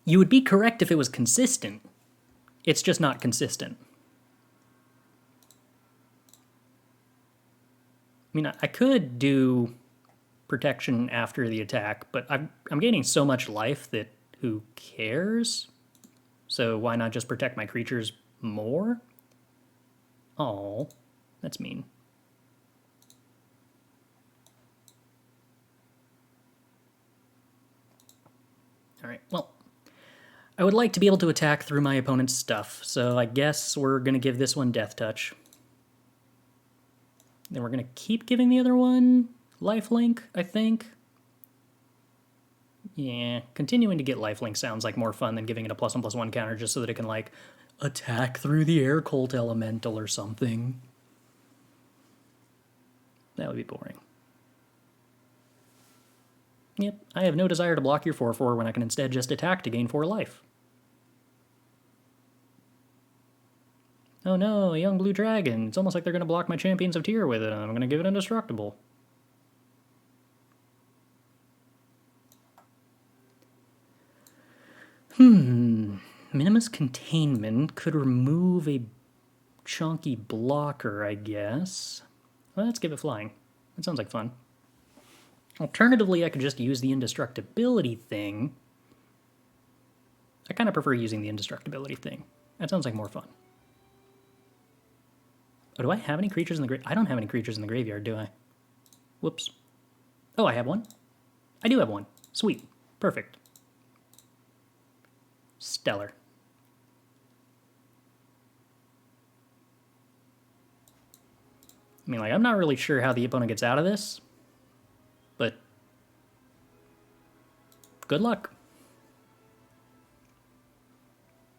You would be correct if it was consistent. It's just not consistent. I mean, I could do protection after the attack, but I'm gaining so much life that who cares? So why not just protect my creatures more? Oh, that's mean. Alright, well, I would like to be able to attack through my opponent's stuff, so I guess we're going to give this one Death Touch. Then we're going to keep giving the other one Lifelink, I think. Yeah, continuing to get Lifelink sounds like more fun than giving it a +1/+1 counter just so that it can, like, attack through the Air Cult Elemental or something. That would be boring. Yep, I have no desire to block your 4/4 when I can instead just attack to gain 4 life. Oh no, a young blue dragon. It's almost like they're going to block my Champions of Tyr with it, and I'm going to give it Indestructible. Minimus Containment could remove a chunky blocker, I guess. Well, let's give it Flying. That sounds like fun. Alternatively, I could just use the Indestructibility thing. I kind of prefer using the Indestructibility thing. That sounds like more fun. Oh, do I have any creatures in the graveyard? I don't have any creatures in the graveyard, do I? Whoops. Oh, I have one? I do have one. Sweet. Perfect. Stellar. I mean, like, I'm not really sure how the opponent gets out of this, but good luck.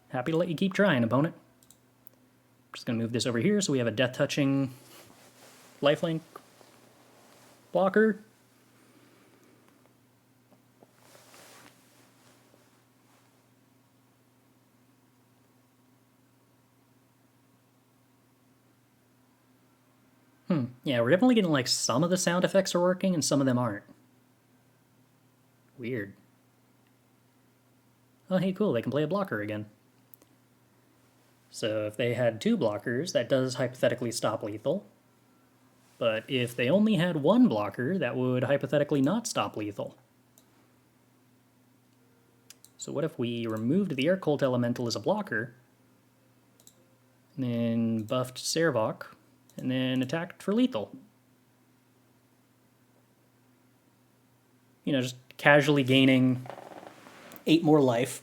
Happy to let you keep trying, opponent. Just going to move this over here so we have a death-touching lifelink blocker. Yeah, we're definitely getting like some of the sound effects are working and some of them aren't. Weird. Oh, hey, cool, they can play a blocker again. So if they had 2 blockers, that does hypothetically stop lethal. But if they only had 1 blocker, that would hypothetically not stop lethal. So what if we removed the Air Cult Elemental as a blocker, and then buffed Servok, and then attacked for lethal? You know, just casually gaining 8 more life.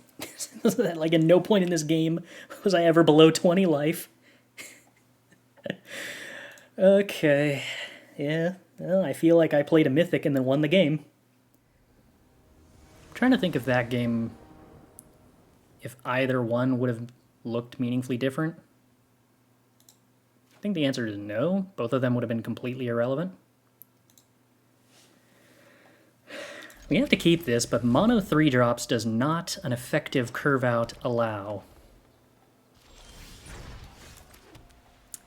Like, at no point in this game was I ever below 20 life. Okay. Yeah, well, I feel like I played a Mythic and then won the game. I'm trying to think of that game, if either one would have looked meaningfully different. I think the answer is no. Both of them would have been completely irrelevant. We have to keep this, but mono 3-drops does not an effective curve-out allow.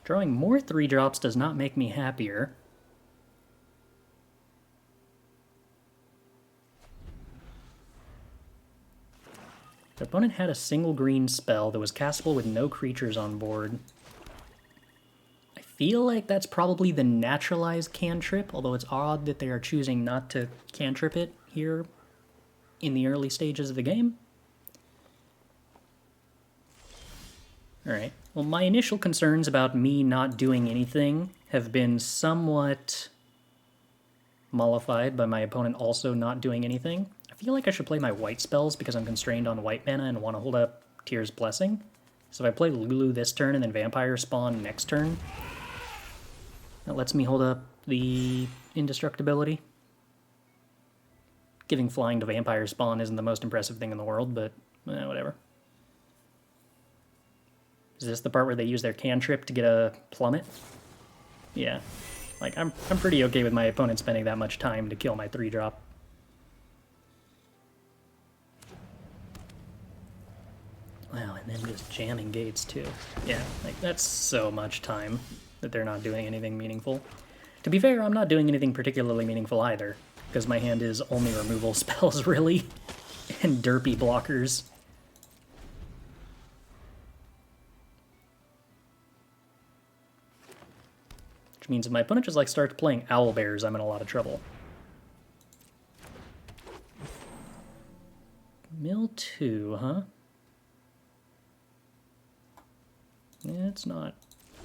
Drawing more 3-drops does not make me happier. The opponent had a single green spell that was castable with no creatures on board. I feel like that's probably the naturalized cantrip, although it's odd that they are choosing not to cantrip it here in the early stages of the game. Alright, well, my initial concerns about me not doing anything have been somewhat mollified by my opponent also not doing anything. I feel like I should play my white spells because I'm constrained on white mana and want to hold up Tyr's Blessing. So if I play Lulu this turn and then Vampire Spawn next turn, that lets me hold up the Indestructibility. Giving Flying to Vampire Spawn isn't the most impressive thing in the world, but whatever. Is this the part where they use their cantrip to get a plummet? Yeah. Like, I'm pretty okay with my opponent spending that much time to kill my 3-drop. Wow, and then just jamming gates, too. Yeah, like, that's so much time that they're not doing anything meaningful. To be fair, I'm not doing anything particularly meaningful either, because my hand is only removal spells, really, and derpy blockers. Which means if my opponent just, like, starts playing owlbears, I'm in a lot of trouble. Mill 2, huh? Yeah, it's not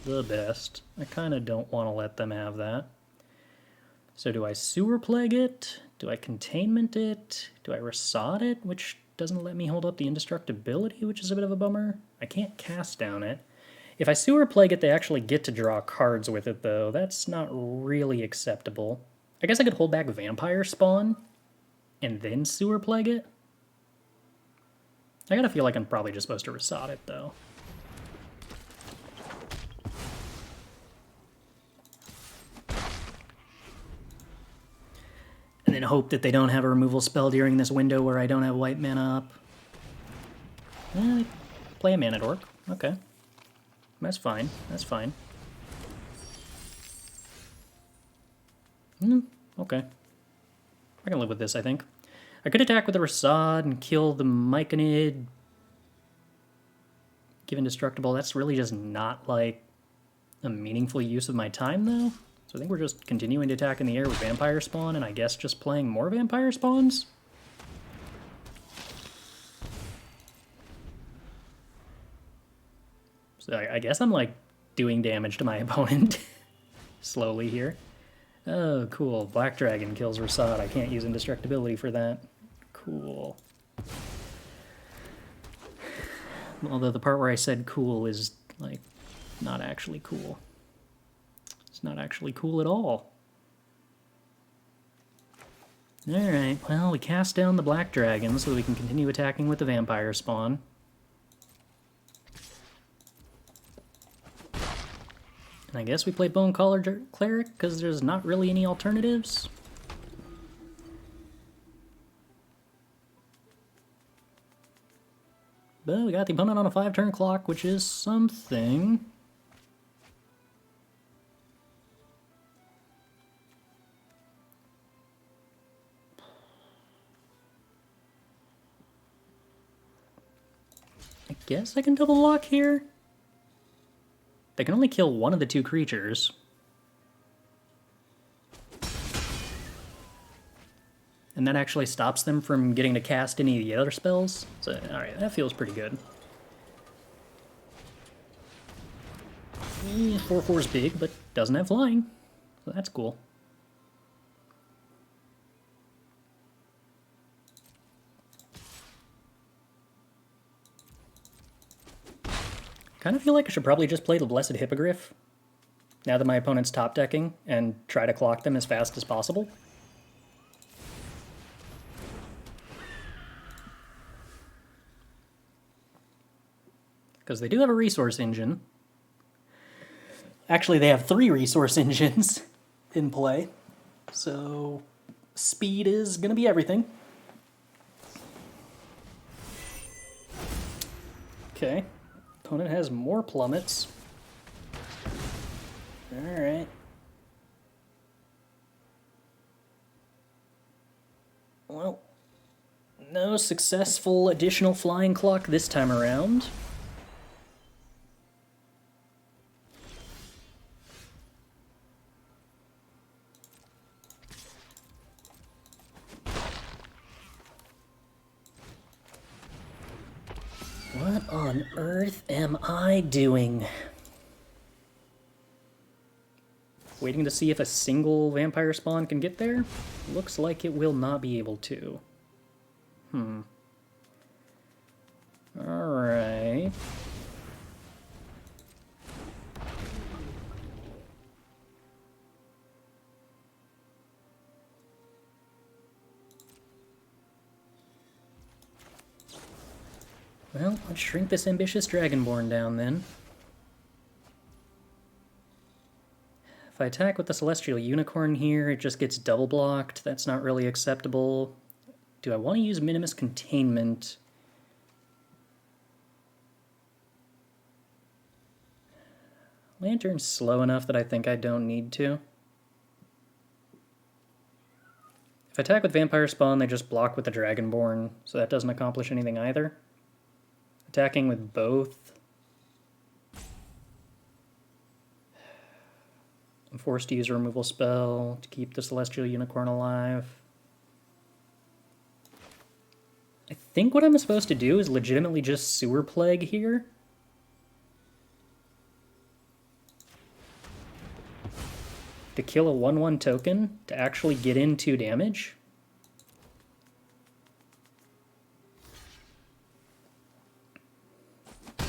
the best. I kind of don't want to let them have that. So do I Sewer Plague it? Do I Containment it? Do I Rasad it, which doesn't let me hold up the Indestructibility, which is a bit of a bummer? I can't cast down it. If I Sewer Plague it, they actually get to draw cards with it, though. That's not really acceptable. I guess I could hold back Vampire Spawn and then Sewer Plague it. I gotta feel like I'm probably just supposed to Rasad it, though. And then hope that they don't have a removal spell during this window where I don't have white mana up. Play a Mana Dork. Okay. That's fine. That's fine. Okay. I can live with this, I think. I could attack with a Rasad and kill the Myconid. Give Indestructible. That's really just not, like, a meaningful use of my time, though. So I think we're just continuing to attack in the air with Vampire Spawn, and I guess just playing more Vampire Spawns? So I guess I'm, like, doing damage to my opponent slowly here. Oh, cool. Black Dragon kills Rasad. I can't use Indestructibility for that. Cool. Although the part where I said cool is, like, not actually cool. It's not actually cool at all. Alright, well, we cast down the Black Dragon so that we can continue attacking with the Vampire Spawn. And I guess we play Bone Collar Cleric, because there's not really any alternatives. But we got the opponent on a 5-turn clock, which is something. I guess I can double lock here? They can only kill one of the 2 creatures. And that actually stops them from getting to cast any of the other spells. So, alright, that feels pretty good. 4/4's big, but doesn't have flying. So that's cool. Kind of feel like I should probably just play the Blessed Hippogriff, now that my opponent's top decking, and try to clock them as fast as possible. Because they do have a resource engine. Actually, they have 3 resource engines in play, so speed is going to be everything. Okay. Opponent has more plummets. Alright. Well, no successful additional flying clock this time around. What on earth am I doing? Waiting to see if a single vampire spawn can get there? Looks like it will not be able to. Alright. Well, let's shrink this ambitious Dragonborn down then. I attack with the Celestial Unicorn here, it just gets double blocked. That's not really acceptable. Do I want to use Minimus Containment? Lantern's slow enough that I think I don't need to. If I attack with Vampire Spawn, they just block with the Dragonborn, so that doesn't accomplish anything either. Attacking with both. I'm forced to use a removal spell to keep the Celestial Unicorn alive. I think what I'm supposed to do is legitimately just Sewer Plague here. To kill a 1/1 token to actually get in 2 damage.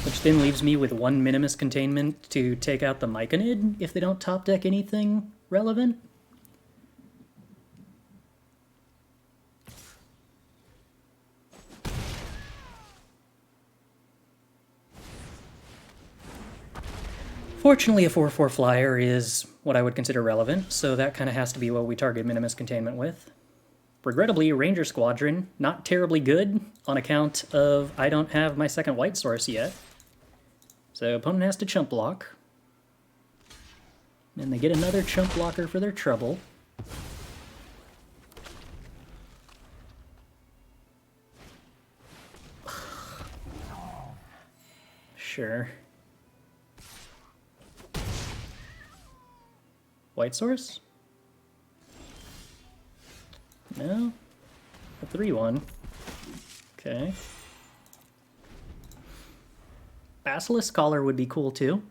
Which then leaves me with 1 Minimus Containment to take out the Myconid if they don't top deck anything relevant. Fortunately, a 4/4 flyer is what I would consider relevant, so that kind of has to be what we target Minimus Containment with. Regrettably, Ranger Squadron, not terribly good on account of I don't have my second white source yet. So opponent has to chump block. And they get another chump blocker for their trouble. Sure. White source? No? A 3/1. Okay. Basilisk Collar would be cool too.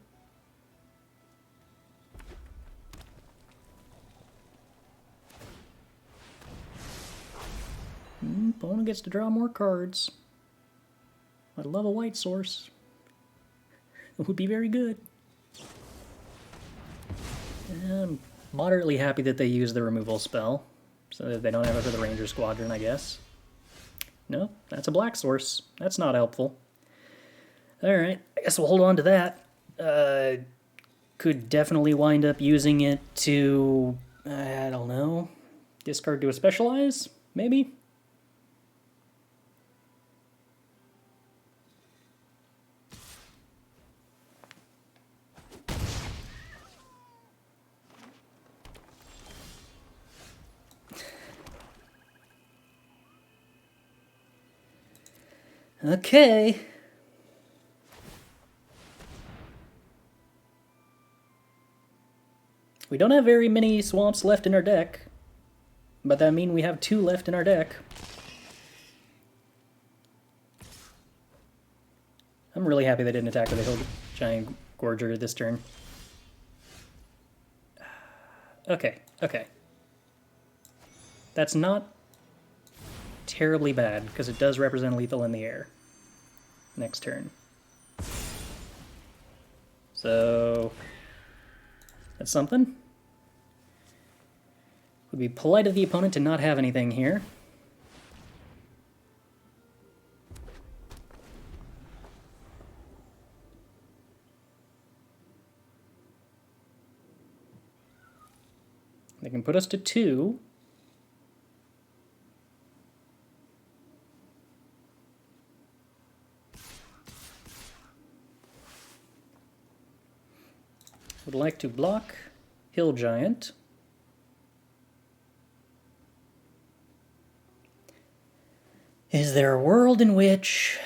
Opponent gets to draw more cards. I'd love a white source. It would be very good. I'm moderately happy that they use the removal spell, so that they don't have it for the Ranger Squadron, I guess. No, that's a black source. That's not helpful. Alright, I guess we'll hold on to that. Could definitely wind up using it to, I don't know, discard to a Specialize, maybe? Okay. We don't have very many swamps left in our deck, but that means we have 2 left in our deck. I'm really happy they didn't attack with a Hill Giant Gorger this turn. Okay, okay. That's not terribly bad, because it does represent lethal in the air. Next turn. So that's something. Would be polite of the opponent to not have anything here. They can put us to 2. Would like to block Hill Giant. Is there a world in which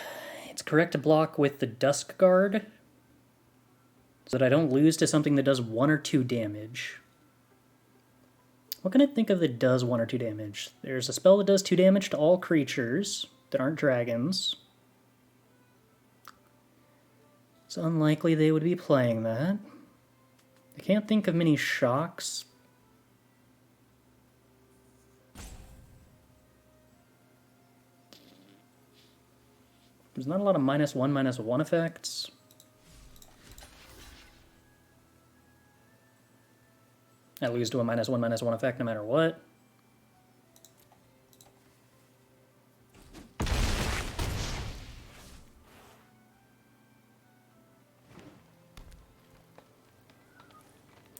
it's correct to block with the Dusk Guard so that I don't lose to something that does 1 or 2 damage? What can I think of that does 1 or 2 damage? There's a spell that does 2 damage to all creatures that aren't dragons. It's unlikely they would be playing that. I can't think of many shocks. There's not a lot of -1/-1 effects. I lose to a -1/-1 effect no matter what.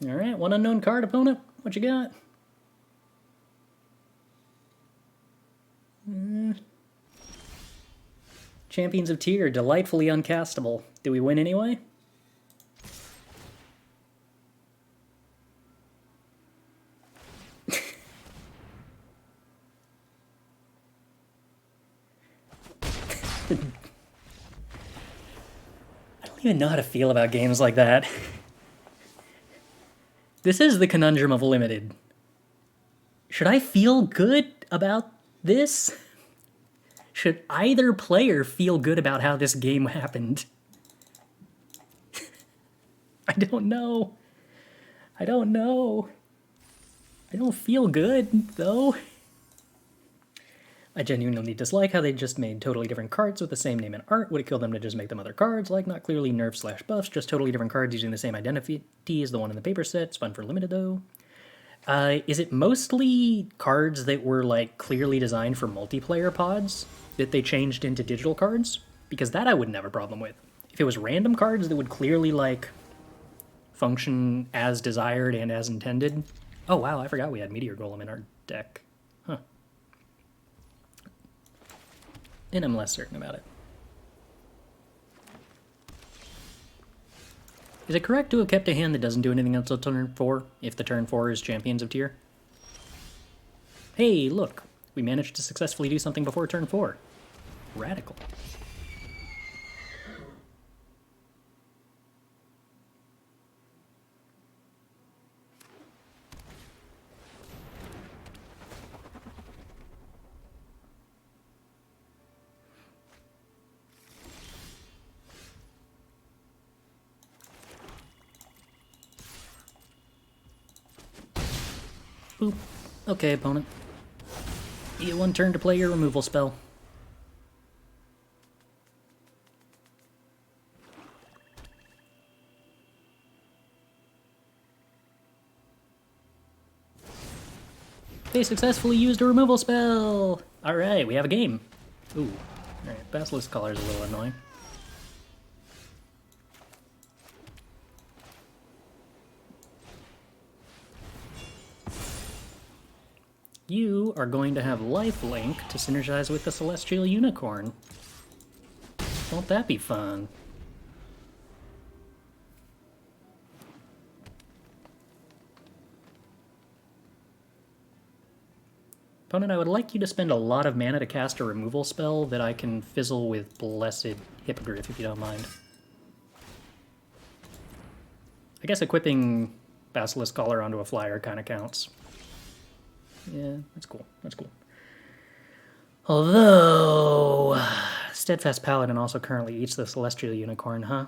Alright, one unknown card, opponent. What you got? Champions of Tyr, delightfully uncastable. Do we win anyway? I don't even know how to feel about games like that. This is the conundrum of Limited. Should I feel good about this? Should either player feel good about how this game happened? I don't know. I don't know. I don't feel good, though. I genuinely dislike how they just made totally different cards with the same name and art. Would it kill them to just make them other cards? Like, not clearly nerfs/buffs, just totally different cards using the same identity as the one in the paper set. It's fun for Limited, though. Is it mostly cards that were, like, clearly designed for multiplayer pods that they changed into digital cards? Because that I wouldn't have a problem with. If it was random cards that would clearly, like, function as desired and as intended. Oh, wow, I forgot we had Meteor Golem in our deck. Huh. And I'm less certain about it. Is it correct to have kept a hand that doesn't do anything until turn 4, if the turn 4 is Champions of Tyr? Hey, look! We managed to successfully do something before turn 4. Radical. Boop. Okay, opponent. You get 1 turn to play your removal spell. They successfully used a removal spell! Alright, we have a game. Ooh. Alright, Basilisk Collar is a little annoying. You are going to have lifelink to synergize with the Celestial Unicorn. Won't that be fun? Opponent, I would like you to spend a lot of mana to cast a removal spell that I can fizzle with Blessed Hippogriff, if you don't mind. I guess equipping Basilisk Collar onto a flyer kind of counts. Yeah, that's cool. That's cool. Although, Steadfast Paladin also currently eats the Celestial Unicorn, huh?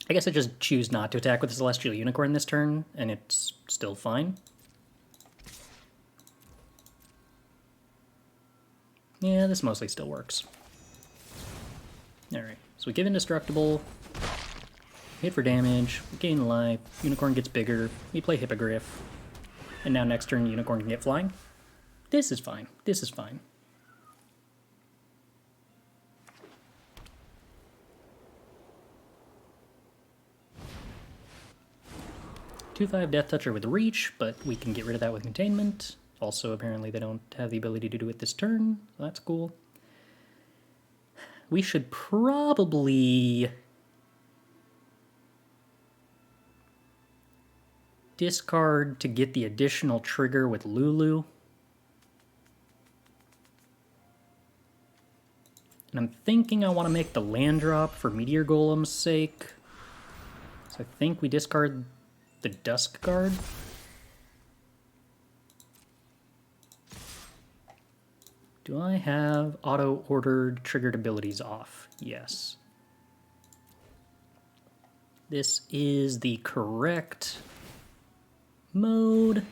I guess I just choose not to attack with the Celestial Unicorn this turn, and it's still fine. Yeah, this mostly still works. Alright, so we give Indestructible, hit for damage, we gain life, Unicorn gets bigger, we play Hippogriff, and now next turn Unicorn can get flying. This is fine. This is fine. (2/5) Death Toucher with Reach, but we can get rid of that with Containment. Also, apparently they don't have the ability to do it this turn, so that's cool. We should probably discard to get the additional trigger with Lulu. And I'm thinking I want to make the land drop for Meteor Golem's sake. So I think we discard the Dusk Guard. Do I have auto-ordered triggered abilities off? Yes. This is the correct mode.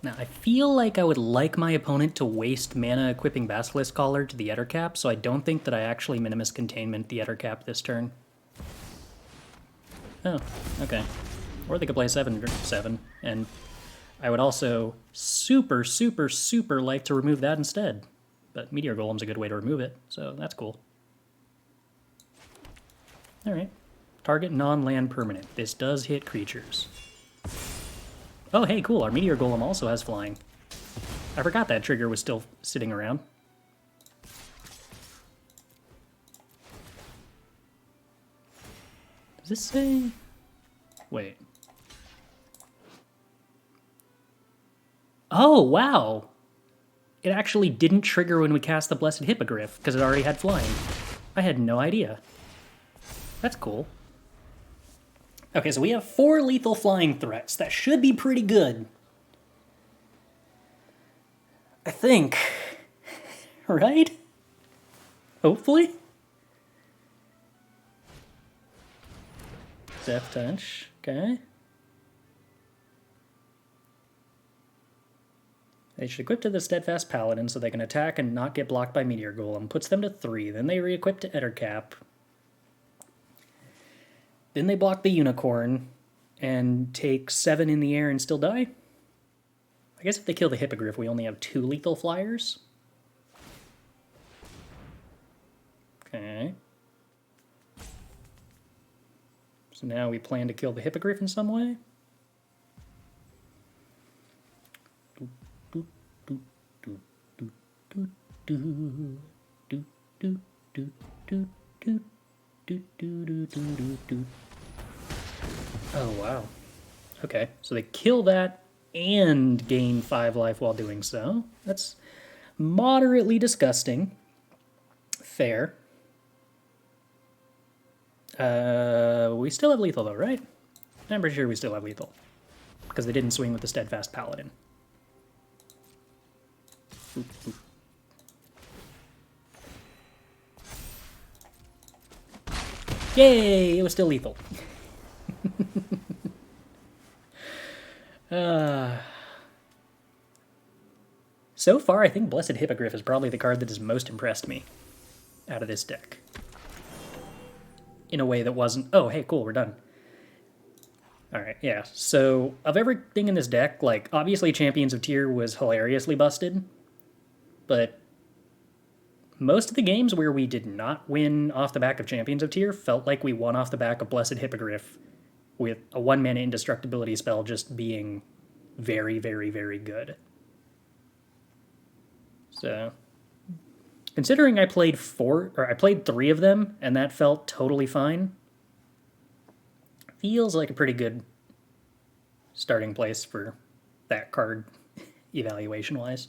Now, I feel like I would like my opponent to waste mana equipping Basilisk Collar to the Ettercap, so I don't think that I actually Minimus Containment the Ettercap this turn. Oh, okay. Or they could play 7/7, and I would also super, super, super like to remove that instead. But Meteor Golem's a good way to remove it, so that's cool. Alright. Target non-land permanent. This does hit creatures. Oh, hey, cool. Our Meteor Golem also has flying. I forgot that trigger was still sitting around. Does this say... Wait. Oh, wow! It actually didn't trigger when we cast the Blessed Hippogriff, because it already had flying. I had no idea. That's cool. Okay, so we have 4 lethal flying threats. That should be pretty good. I think. Right? Hopefully? Death Touch, okay. They should equip to the Steadfast Paladin so they can attack and not get blocked by Meteor Golem. Puts them to 3. Then they re-equip to Ettercap. Then they block the Unicorn and take 7 in the air and still die. I guess if they kill the Hippogriff, we only have 2 lethal flyers. Okay. So now we plan to kill the Hippogriff in some way. Oh, wow. Okay, so they kill that and gain 5 life while doing so. That's moderately disgusting. Fair. We still have lethal though, right? I'm pretty sure we still have lethal. Because they didn't swing with the Steadfast Paladin. Boop, boop. Yay! It was still lethal. So far, I think Blessed Hippogriff is probably the card that has most impressed me out of this deck. In a way that wasn't... Oh, hey, cool, we're done. Alright, yeah. So, of everything in this deck, like, obviously Champions of Tyr was hilariously busted, but most of the games where we did not win off the back of Champions of Tyr felt like we won off the back of Blessed Hippogriff, with a 1-mana indestructibility spell just being very, very, very good. So, considering I played 3 of them, and that felt totally fine, feels like a pretty good starting place for that card, evaluation-wise.